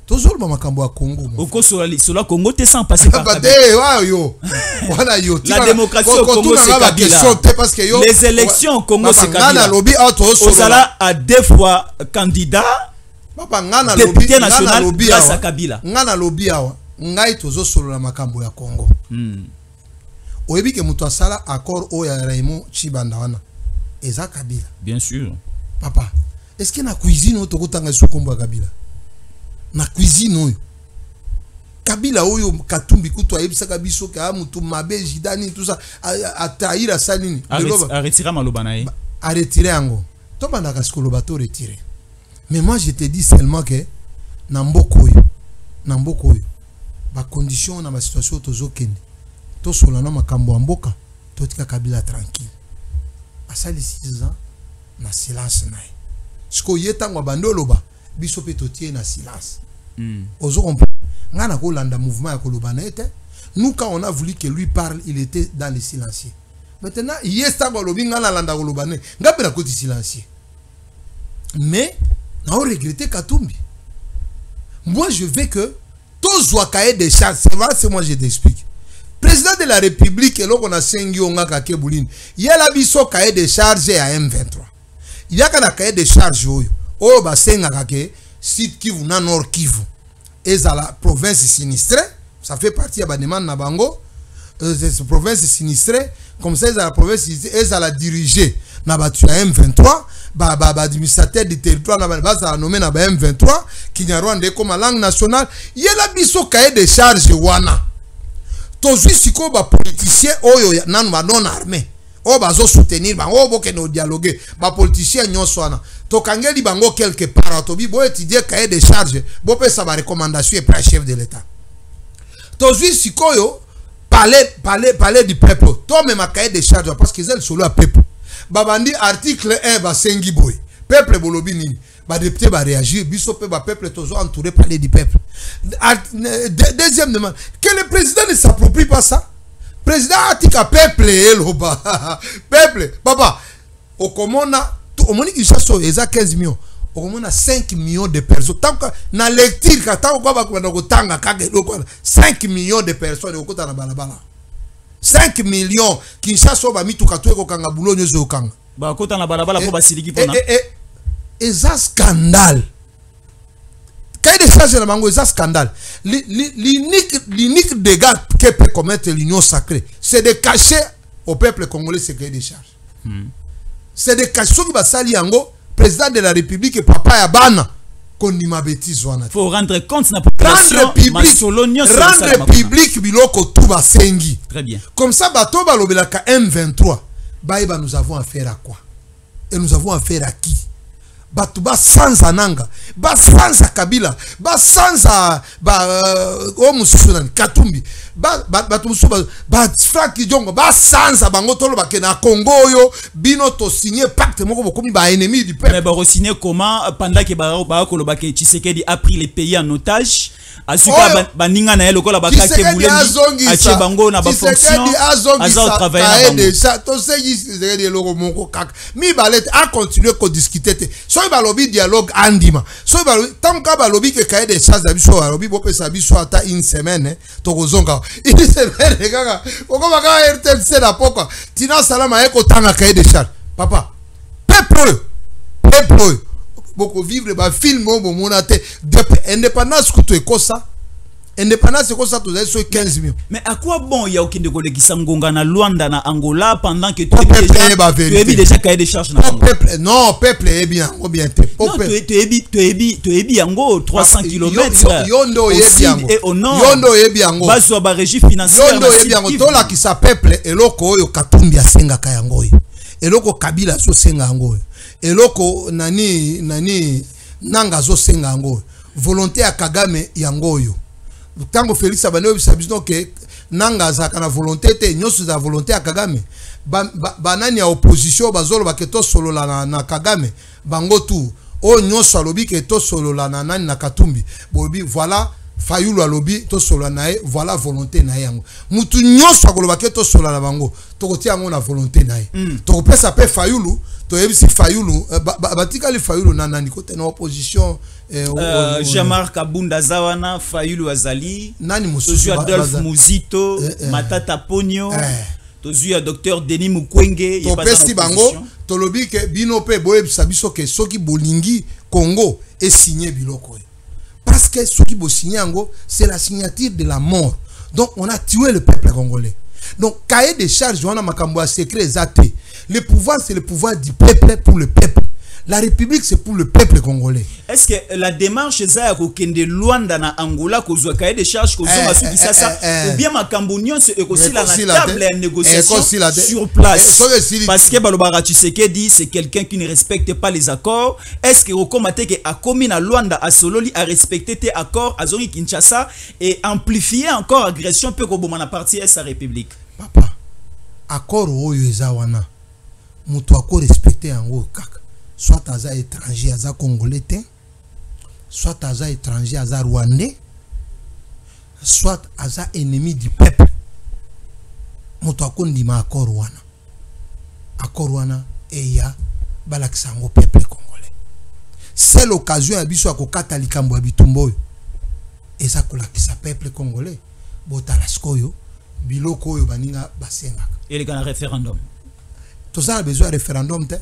Tozolo makambo ya Congo. Oko sur la Congo te sans passer par Kabila. La démocratie au Congo c'est Kabila. Les élections au Congo c'est Kabila. Ozala à 2 fois candidat député national grâce à Kabila. Ngana lobi awa ngai tozo solo la makambo ya Congo. Oyebi ke muto asala accord o ya Raymond Chibanda wana. Eza Kabila. Bien sûr. Papa, est-ce que na cuisine o tokotanga so kombo ya Kabila? Na cuisine oyo Kabila oyo Katumbi kutu ayebisaka biso ka mutu mabe jidani tout ça ataira salini a retirer maloba na ye a retirer yango to banda ka skoloba to retirer. Mais moi je te dis seulement que na mboko oyo ba condition na ba situation tozokende to solana makambo ya mboka to tika Kabila tranquille asali 6 ans na silence na ye siko yetangwa bandoloba biso pe totie na silence. Ozo comprendre. Ngana ko landa mouvement ya koloba na ete. Nous quand on a voulu que lui parle, il était dans le silencieux. Maintenant, yesta ko lobi ngana landa koloba ne. Ngape na koti silencieux. Mais na o regretter Katumbi. Moi je veux que tous soient cahier des charges. C'est moi je t'explique. Président de la République et là on a sengi onga ka Kebulin. Il y a la biso cahier des charges à M23. Il y a kana cahier des charges oyo. Oh bah c'est ngakake site Kivu na Nord Kivu et à la province sinistrée, ça fait partie à Baneman Nabango, cette province sinistrée comme ça la province et à la diriger na batu M23 administrateur du territoire na ba nommé na M23 qui n'a Rwanda comme langue nationale. Il y a la biso cahier de charges wana tozui siko ba politicien oyo nanu ba non armé o bazo soutenir bango boke no dialoguer ba politicien nyonso wana to kangeli bango quelque part to bi bo étudier cahier de charge bo pesa ba recommandation et par chef de l'état to zui sikoyo parler du peuple to même cahier de charge parce que c'est solo à peuple babandi article 1 ba sengi boy peuple bolobi nini ba député ba réagir biso pe ba peuple tozo entouré parler du peuple. Deuxième demande que le président ne s'approprie pas ça. Président atika peuple eloba peuple papa okomona au moni kisaso eza 15 millions okomona 5 millions de personnes tant que na lecture ka tant ko ba ko tanga kage loko 5 millions de personnes okota na balabala 5 millions kinsaso ba mituka to ko kanga bulonyo zo kanga ba kota na balabala ko basiliki pona eza scandale quand il change la mango, c'est un scandale. L'unique dégât que peut commettre l'union sacrée, c'est de cacher au peuple congolais ce cahier de charge. C'est de cacher ce qui va salir yango, président de la République et papa Yabana, qu'on dit ma bêtise. Il faut rendre compte de la population. Rendre public biloko tout va sengi. Très bien. Comme ça, bato balobelaka M23. Baïba, nous avons affaire à quoi? Et nous avons affaire à qui? Batu ba sanza nanga ba sanza Kabila ba sanza o mususu nani Katumbi batu mususu ba Frank Jongo ba sanza bango tolo ba ke na Congo yo bino to signer pacte moko bokomi ba ennemi du peuple. Mais ba re-signer comment pendant que ba koloba ke Tshisekedi a pris les pays en otage asuka baninga na yelo kola bakake bulemi ache bango na ba fonction aza travailler na bango to segi Tshisekedi eloko moko kaka mi balete a continuer ko discuter so ba lobby dialogue andima so ba tant ka ba lobby ke cahier de charges biso ba lobby bo pesa biso ata une semaine to kozonga une semaine kaka oko baka RTC na poko tina salama eko tanga cahier de charges papa peuple beaucoup vivre ba film bo monate indépendance kuto ekosa indépendance c'est ça tous les 15 millions. Mais à quoi bon il y a aucun de collègues qui s'angonga na Luanda na Angola pendant que tu es déjà cahier de charge na peuple non peuple est bien ou bien tu es bien en 300 km yondo est bien et au nord yondo est bien en bas sur ba régie financière yondo est bien to la qui sa peuple eloko oyo Katumbi asenga kayango eloko Kabila so senga ngo eloko nani nanga zo senga ngo volonté ya Kagame yango yo tango Félix Abane obisa biso que nanga za kana volonté te nyoso za volonté ya Kagame banani ya opposition bazolo baketo solo na Kagame bango tu o nyoso alobi ke to solo na nani na Katumbi bobi voilà Fayulu alobi to solo na e voilà volonté na yango mutu nyoso akoloba ke to solo na bango to kotia yango na volonté na e to pesa pe Fayulu to yebisi Fayulu batikali Fayulu na nani kote na opposition Jean-Marc Kabunda Zawana Fayulu Azali nani mususu Adolphe Muzito Matata Ponyo tozu Dr Denis Mukwege to pesi bango to lobi ke bino pe boyebisa biso ke soki bolingi Congo est signé biloko parce que soki bo signé yango c'est la signature de la mort donc on a tué le peuple congolais donc cahier des charges on a makambo secret zate le pouvoir c'est le pouvoir du peuple pour le peuple. La République, c'est pour le peuple congolais. Est-ce que la démarche est à Kende Luanda na Angola, kozwa cahier des charges, kozwa masuki ça, ou bien ma Cambonion, c'est aussi la table de négociation sur place. Parce que Balobara Tshisekedi, c'est quelqu'un qui ne respecte pas les accords. Est-ce que Rokomate que a commis na Luanda à Sololi a respecté tes accords à Zoni Kinshasa et amplifié encore agression peu comme on a parti à sa République? Papa, accord oyo ezawana, mutu accord respecté en haut kaka. Soit aza étranger aza congolais, soit aza étranger aza rwandais, soit aza ennemi du peuple. Moto akondi ma accord wana eya balaksango peuple congolais. C'est l'occasion ya biso akokata likambo ya bitumbo eza kolakisa peuple congolais botala skoyo biloko oyo baninga basenga. Et les gars référendum. Tout ça a besoin de référendum te.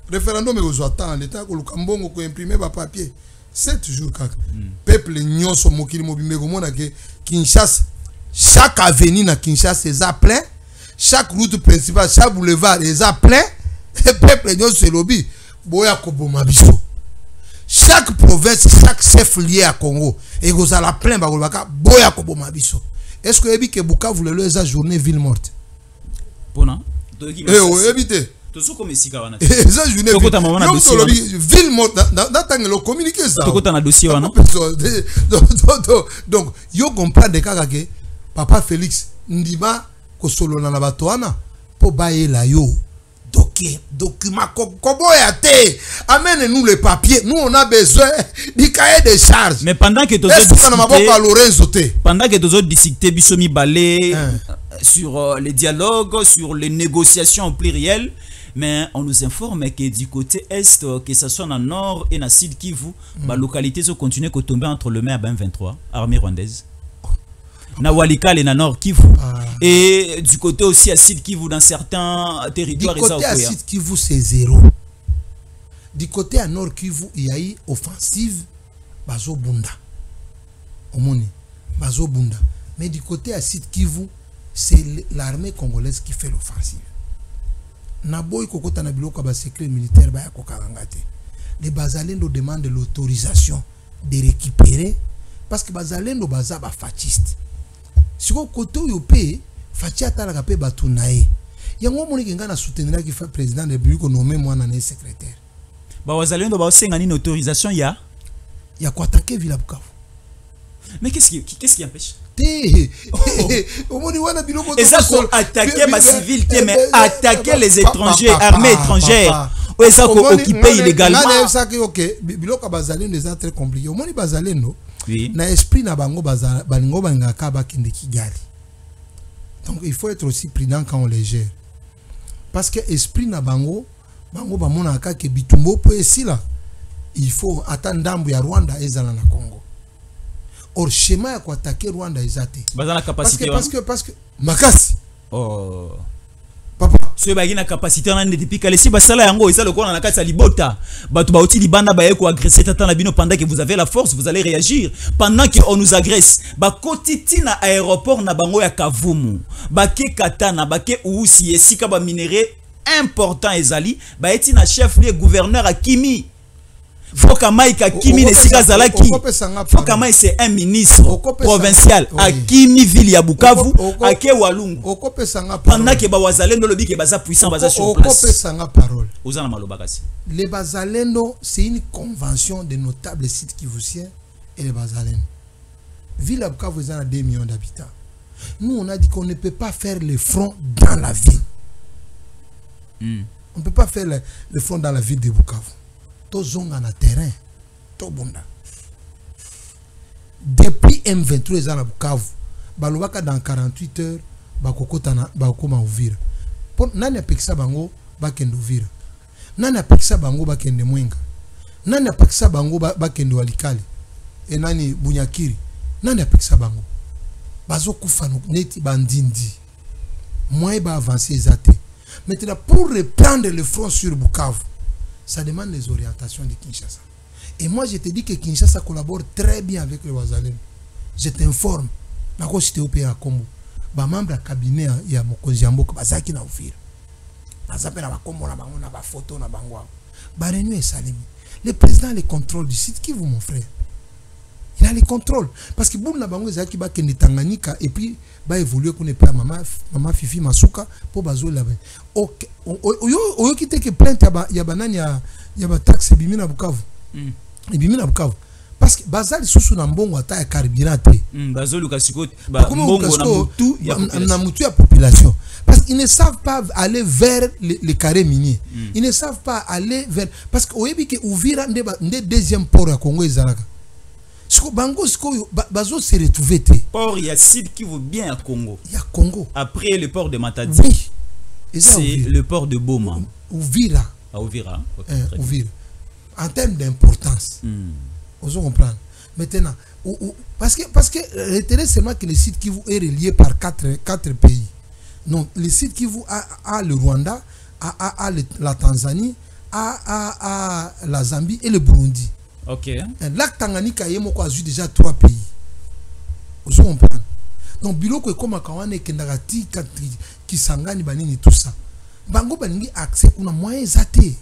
Référendum est aux attentes, l'État ko lukambongo ko imprimer ba papier 7 jours kaka. Peuple nyonso mokili mobimbe ko mona ke Kinshasa chaque avenue na Kinshasa est plein, chaque route principale, chaque boulevard est plein. Et peuple nyonso lobby boya ko boma biso. Chaque province, chaque chef lié à Congo et ko za la plein ba ko baka boya ko boma biso. Est-ce que ebi ke Bukavu le leza journée ville morte? Bona. Évitez. Tout comme ici wana. Ça journée ville morte dans le communiqué ça. Tout na dossier wana. Donc yo comprendre kaka ke papa Félix ndima ko solo na bato wana po baela yo document koboya te amène-nous les papiers, nous on a besoin du cahier des charges. Mais pendant que tu as discuté bisomi balé sur les dialogues, sur les négociations en pluriel, mais on nous informe que du côté est, que ce soit dans le nord et dans le sud Kivu, la localité se continue à tomber entre le maire M23, armée rwandaise. Na Walikale na nord Kivu et du côté aussi à Sud Kivu dans certains territoires. Du côté à Sud Kivu c'est zéro. Du côté à nord Kivu il y a eu offensive bazo bunda. Omoni bazo bunda. Mais du côté à Sud Kivu c'est l'armée congolaise qui fait l'offensive. Na boy kokota na biloko ba secret militaire ba kokarangate. Les Bazalendo demandent l'autorisation de récupérer parce que Bazalendo baza ba fasciste. Si vous côté où paye, Fatia Talaka pe batunae. Yango moni kenga na soutenir qui fait président de la République nommé moi na secrétaire. Ba wazalendo ba senga ni autorisation ya ko attaquer Villa Bukavu. Mais qu'est-ce qui empêche? Omoni wana biloko et ça qu'on attaquer ma civile mais attaquer les étrangers, armée étrangère. Ou ça qu'on occuper illégalement. Na ça que OK, biloko bazalendo c'est très compliqué. Omoni bazalendo oui. Na esprit na bango balingo bangaka bakende Kigali. Donc il faut être aussi prudent quand on les gère. Parce que esprit na bango ba monaka ke bitumbo po esila. Il faut attendre ndambu ya Rwanda ezala na Congo. Or schéma ya ko attaquer Rwanda ezate. Bazana capacité parce que makasi. Oh. Papa, ce bagina capacité on a depuis que les si basala yango ça le quoi na kati ya libota batu ba uti libanda ba yeko agresser tata na bino pendant que vous avez la force vous allez réagir pendant que on nous agresse ba kotiti na aéroport na bango ya Kavumu ba ke katana ba ke usi esika ba minerai important ezali ba eti na chef lieu gouverneur Akimi Fokamai Kakimi Nesika Zalaki. Fokamai c'est un ministre provincial à Kimi ville ya Bukavu à ke Walungu. Pendant que Bazalendo lobi ke baza puissant baza sur place. Ozana maloba kasi. Les Bazalendo c'est une convention de notables sites kivusiens et les Bazalendo. ville à Bukavu a 2 millions d'habitants. Nous, on a dit qu'on ne peut pas faire le front dans la ville. On ne peut pas faire le front dans la ville de Bukavu. Tout zone en terrain. Tout bon. Depuis M23 ans à Bukavu, balobaka dans 48 heures, bakokotana bakoma Uvira. Pour nani apekisa bango bakende Uvira. Nani apekisa bango bakende Mwenga. Nani apekisa bango bakende Walikale. Et nani Bunyakiri. Nani apekisa bango. Bazo kufano neti bandindi. Moi ba avancer zate. Maintenant pour reprendre le front sur Bukavu, ça demande les orientations de Kinshasa. Et moi je te dis que Kinshasa collabore très bien avec les Wazalendo. Je t'informe. Nako cité au pays à Combo. Ba membre à cabinet ya mokonzi mboka bazaki na Uvira. Bazapela ba Combo na bango na ba photo na bango. Ba réunion Salimi. Le président a le contrôle du site qui vous mon frère. Il a le contrôle parce que boum na bango ezaki ba kende Tanganyika et puis ba évoluer qu'on est pas maman Fifi Masuka pour bazo là. OK. Oyo kité que plainte ya banani ya ba taxe bimi na Bukavu. Bimi na Bukavu. Parce que bazali susu na mbongo ata ya carburant te. Bazolu kasiko ba mbongo na mutu ya population. Parce qu'ils ne savent pas aller vers les carrés miniers. Ils ne savent pas aller vers parce que oyebi ke Uvira nde deuxième port ya Congo ezalaka. Siko bango siko bazo se retrouver te. Port ya Sud qui vaut bien à Congo. Il y a Congo. Après le port de Matadi. Oui. C'est le port de Boma. Uvira. À Uvira. Uvira. En termes d'importance. Vous comprenez. Maintenant, parce que retenez seulement que le site Kivu est relié par quatre pays. Donc, le site Kivu a le Rwanda, a la Tanzanie, a la Zambie et le Burundi. Ok. Lac Tanganyika a déjà 3 pays. Vous comprenez. Donc, biloko comme Kawane Kendagati, Kisangani, Banini, tout ça. Bango Baningi accès kuna moyen zate.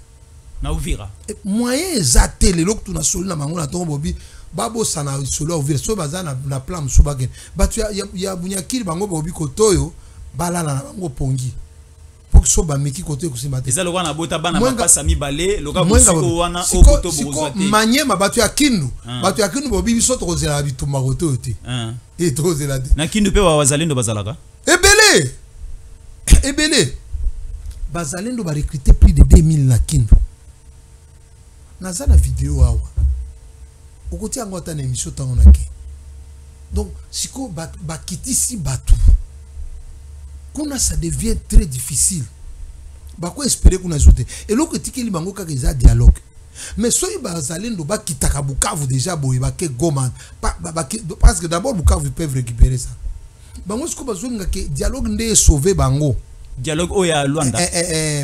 Na Uvira. Moyen zate le lok tuna solo na bango na tombo bobi babo sana solo Uvira so bazana na plan musubagen. Batu ya Bunyakiri bango bobi kotoyo balala na bango pongi. Pour so ba meki kotoyo kusimbate. Eza lokwa na bota bana mapasa mibale loka musiko wana okoto bozate. Manyema batu ya Kindu. Batu ya Kindu bobi biso to kozela bitumba kotoyo te. Et to kozela te. Na Kindu pe wa Wazalendo bazalaka. Ebele. Bazalendo ba recruter plus de 2000 na Kindu. Naza na vidéo awa. Okoti yango ata na émission tango na ke. Donc siko ba kitisi batu. Kuna ça devient très difficile. Ba ko espérer kuna zote. Et loko tikeli bango kaka eza dialogue. Mais soyi bazalendo ba kitaka Bukavu déjà boye ba ke Goma parce que d'abord Bukavu peuvent récupérer ça. Bango siko bazonga ke dialogue nde sauver bango. Dialogue oya Luanda.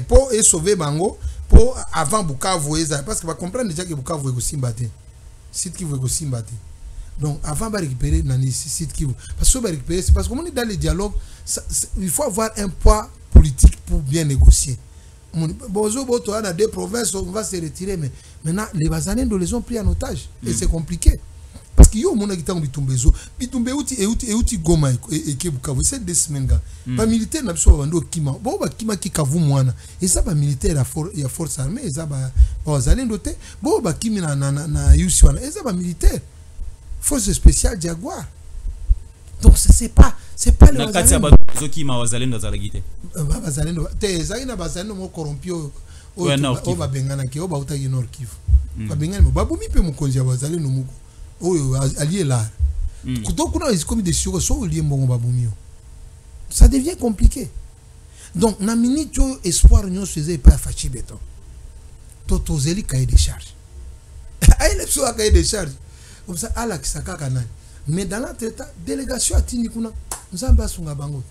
Pour sauver bango pour avant Bukavu parce que va comprendre déjà que Bukavu est aussi battu. Site qui veut aussi battu. Donc avant de récupérer dans les sites qui parce que récupérer c'est parce que on est dans les dialogues il faut avoir un poids politique pour bien négocier. Bozo boto a des provinces on va se retirer mais maintenant les Bazalendo les ont pris en otage et c'est compliqué. Parce que yo mona kitango bitumbezo bitumbe uti Goma et ke Bukavu c'est 2 semaines ga ba militaire na biso bando kima bo ba kima ki kavu mwana et ça ba militaire ya force armée et ça ba Wazalendo te bo ba kimi na yusi wana et ça ba militaire force spéciale Jaguar. Donc c'est pas le Wazalendo na kima Wazalendo za lagite Wazalendo te zaina Wazalendo mo corrompu o ba bengana ke o ba uta Nord Kivu ba bengana ba bumi pe mokonzi ya Wazalendo muko oyo allié là. Donc on a comme des choses so lié mbongo babumio. Ça devient compliqué. Donc na minute espoir nous faisait pas fachi béton. Totozeli cahier de charge. Aïe le so cahier de charge. Comme ça ala kisaka kanani. Mais dans l'entretien délégation a tini kuna nzamba sunga bango.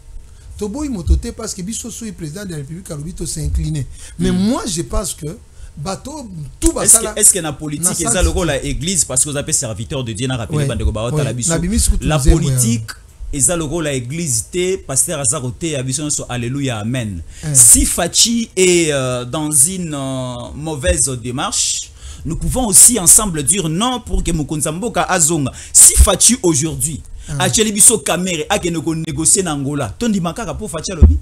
Toboy mototé parce que biso so président de la République Alobito s'est incliné. Mais moi je pense que bateau tout va ça. Est-ce que la politique est le rôle à l'église parce que vous appelez serviteur de Dieu na rappelé bandeko ba la biso. La politique est le rôle à l'église té pasteur Azaroté à biso so alléluia amen. Si Fachi est dans une mauvaise démarche, nous pouvons aussi ensemble dire non pour que Mokonzi Mboka azonga. Si Fachi aujourd'hui a cheli biso caméra a que nous négocier en Angola, tondi makaka pour Fachi lobi.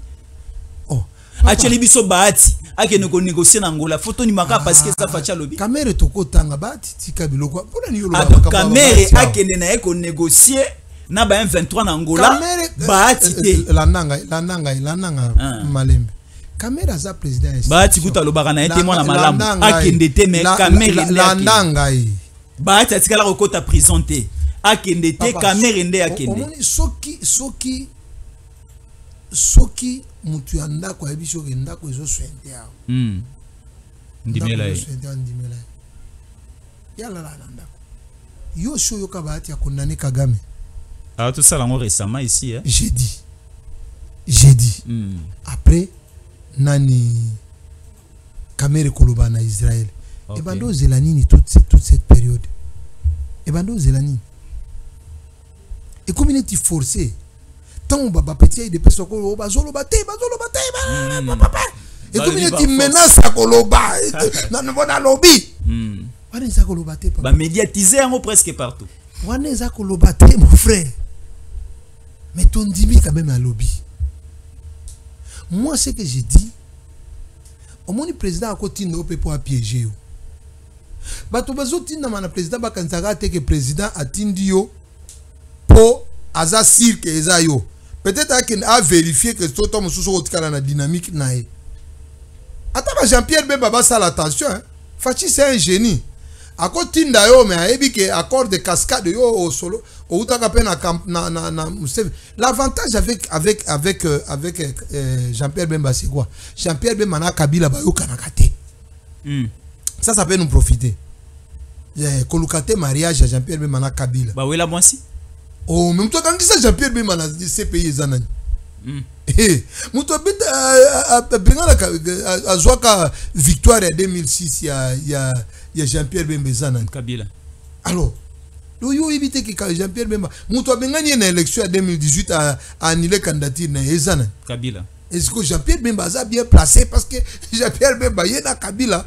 Acheli biso bahati ake ne ko négocier na Angola photo ni maka parce que ça facha lobi kamere toko tanga bahati tika biloko pona ni yolo kamere ake ne na ko négocier na ba M23 na Angola baati te la nanga malembe Kamera za président baati kuta lobaka na été mwana malamu akende te mais Kamera la nanga baati atikala kokota prison te akende te Kamera nde akende soki mutu ya ndako ayebi soki ndako ezoswente awo ndimela yala la ndako yo sho yoka baati ya condamné Kagame. Alors tout ça là récemment ici hein. J'ai dit après nani Kamera koloba na Israël et bando zelanini toute cette période et bando zelanini et communauté forcée tant baba petit de personnes ko bazolo baté papa et communauté menace à koloba na bona lobby wana za koloba te papa ba médiatiser en presque partout wana za koloba te mon frère mais ton dimi quand même à lobby. Moi ce que j'ai dit au moins le président a continué pour piéger bato bazotinda mana président bakanzaka te que président atindi yo po aza cirque eza yo peut-être qu'il a vérifié que tout homme sous otikala na dynamique nae ata Jean-Pierre Bemba ba sala attention hein. Fachi c'est un génie akotinda yo mais ayebi que accord de cascade yo au solo au utaka pe na l'avantage avec Jean-Pierre Bemba c'est quoi Jean-Pierre Bemba na Kabila ba yo kanaka te ça peut nous profiter kolukate mariage à Jean-Pierre Bemba na Kabila ba wela mwasi oh même toi quand ça Jean-Pierre Bemba na CPI zanani muto bita azwaka victoire en 2006 ya Jean-Pierre Bemba zanani Kabila alors yo éviter que Jean-Pierre Bemba muto bengani na élection en 2018 a annulé candidature na zanani Kabila. Est-ce que Jean-Pierre Bemba a bien placé parce que Jean-Pierre Bemba y na Kabila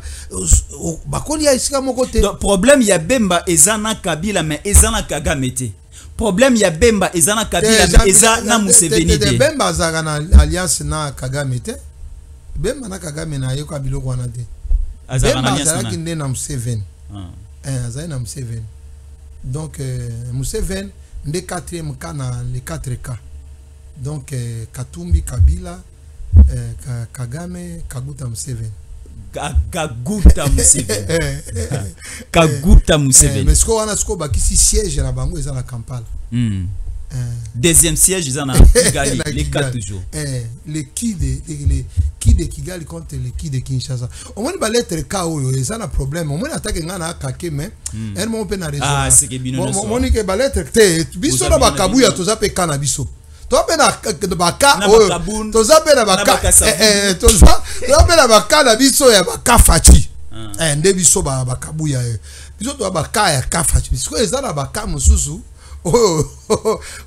bakoni ya isika moko te. Donc problème ya Bemba ezana Kabila mais ezana Kagame te. Problème ya Bemba ezana Kabila mais ezana Museveni te. Bemba azaka na alliance na Kagame te. Bemba na Kagame na yo Kabila ko na te. Bemba azaka kinde na Museveni. Azaka na Museveni. Donc Museveni ndé 4e cas na les 4 cas. Donc Katumbi Kabila Kagame Kaguta Museveni. Kaguta Museveni. Kaguta Museveni. Mais ce qu'on a bakisi siège na bango eza na Kampala. Deuxième siège ils en a Kigali les 4 jours. Les qui de Kigali contre les qui de Kinshasa. Au moins ba lettre ka oyo eza na problème. Au moins attaque ngana kake mais elle mon pe na raison. Ah c'est que bino. Mon que ba lettre te biso na bakabuya toza pe kana biso. Toi pena baka toza pena baka toza pena baka na biso ya baka fachi nde biso bakabuya biso to baka ya kafachi biso ezala baka mususu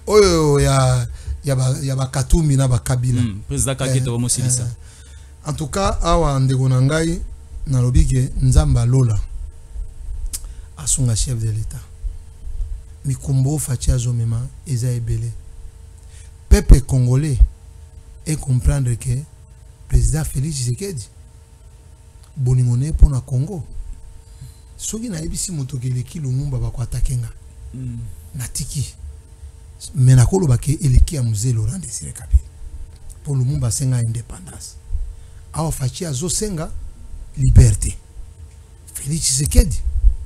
oyo ya bakatumbi na bakabila président Kageto mosilisa. En tout cas awa ndeko na ngai na lobike nzamba lola asunga chef de l'état mikumbo fachi azomema eza ebele peuple congolais et comprendre que président Félix Tshisekedi bonimone pour na Congo soki na ebisi moto keleki lumumba ba ko atakenga natiki mena koloba ke eleki ya mzee Laurent Désiré Kabila pour lumumba senga indépendance awa fachi azo senga liberté Félix Tshisekedi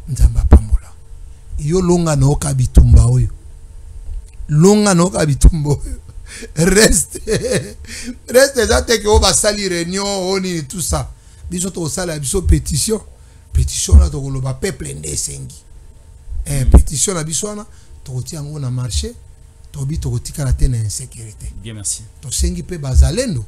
nzamba pambola yo longa no kabitumba oyo longa no kabitumba oyo reste ça que on va salir réunion on et tout ça biso to sala biso pétition na to lo ba peuple ndesengi pétition na biso na to tia ngo na marché to bi to tika la tena insécurité bien merci to sengi pe bazalendo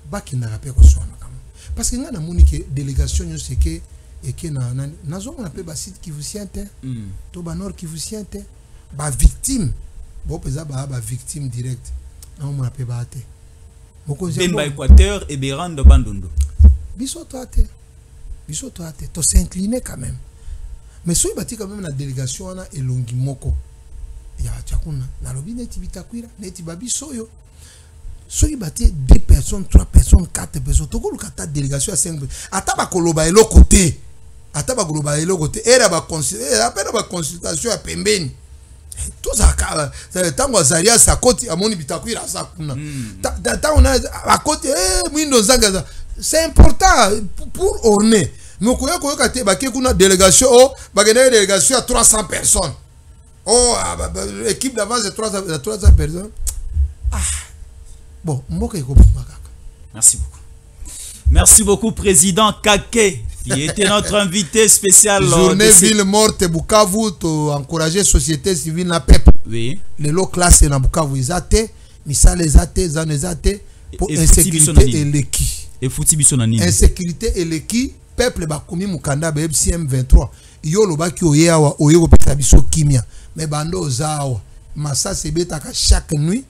bakina ka pe ko sona kama parce que ngana moni que délégation yo c'est que et que na zo na pe ba site qui vous siente to ba nord qui vous siente ba victime bo pesa ba victime direct. Non, on appelle Baate. Bemba Équateur et Bérando Bandondo. Biso toate. To s'incliner quand même. Mais si bati quand même la délégation na elongi moko. Ya chakuna na lobi neti bitakwira neti babiso yo. Si bati 2 personnes, 3 personnes, 4 personnes, to ko lukata délégation à 5. Ata ba koloba elo côté. Era ba consultation à pembeni. Tout ça, tango Zaria sa côté à moni bitakwira sa kuna. On a à côté c'est important pour orner. Mais koya kate ba ke kuna délégation délégation à 300 personnes. Oh équipe d'avance de 300 personnes. Ah. Bon, mboka iko makaka. Merci beaucoup. Merci beaucoup président Kake qui était notre invité spécial. Journée ville morte Bukavu to encourager société civile na peuple. Oui. Les lots classés na Bukavu izate, misale ezate, zanezate pour insécurité et l'équi. Et fouti biso na nini. Insécurité et l'équi, peuple bakomi mukanda ba FCM 23. Yo lobaki oyewa oyeko pesa biso kimia. Mais bando ozawa. Massa sebeta ka chaque nuit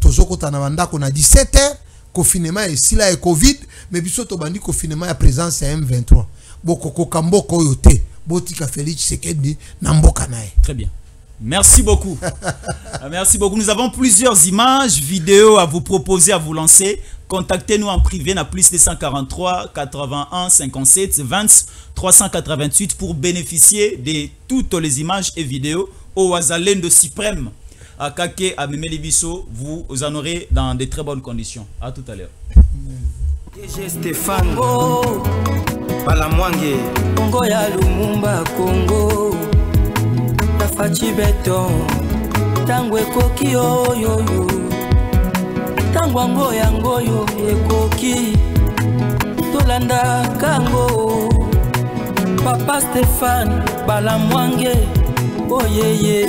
tozoko tana bandako na 17h. Confinement et si là est Covid, mais biso to bandi confinement ya présence à M23. Boko kokamboko oyote, botika Félix Tshisekedi na mboka nae. Très bien. Merci beaucoup. Merci beaucoup. Nous avons plusieurs images, vidéos à vous proposer, à vous lancer. Contactez-nous en privé à plus 243 81 57 20 388 pour bénéficier de toutes les images et vidéos au Wazalendo Suprême. À Kake, à Memelibiso, vous en aurez dans de très bonnes conditions. À tout à l'heure. DG Stéphane Balamwange Congo ya Lumumba Congo Tafachi Beton Tangwe koki yo Tangwango yango yo ekoki Tolanda kango Papa Stéphane Balamwange Oh yeah yeah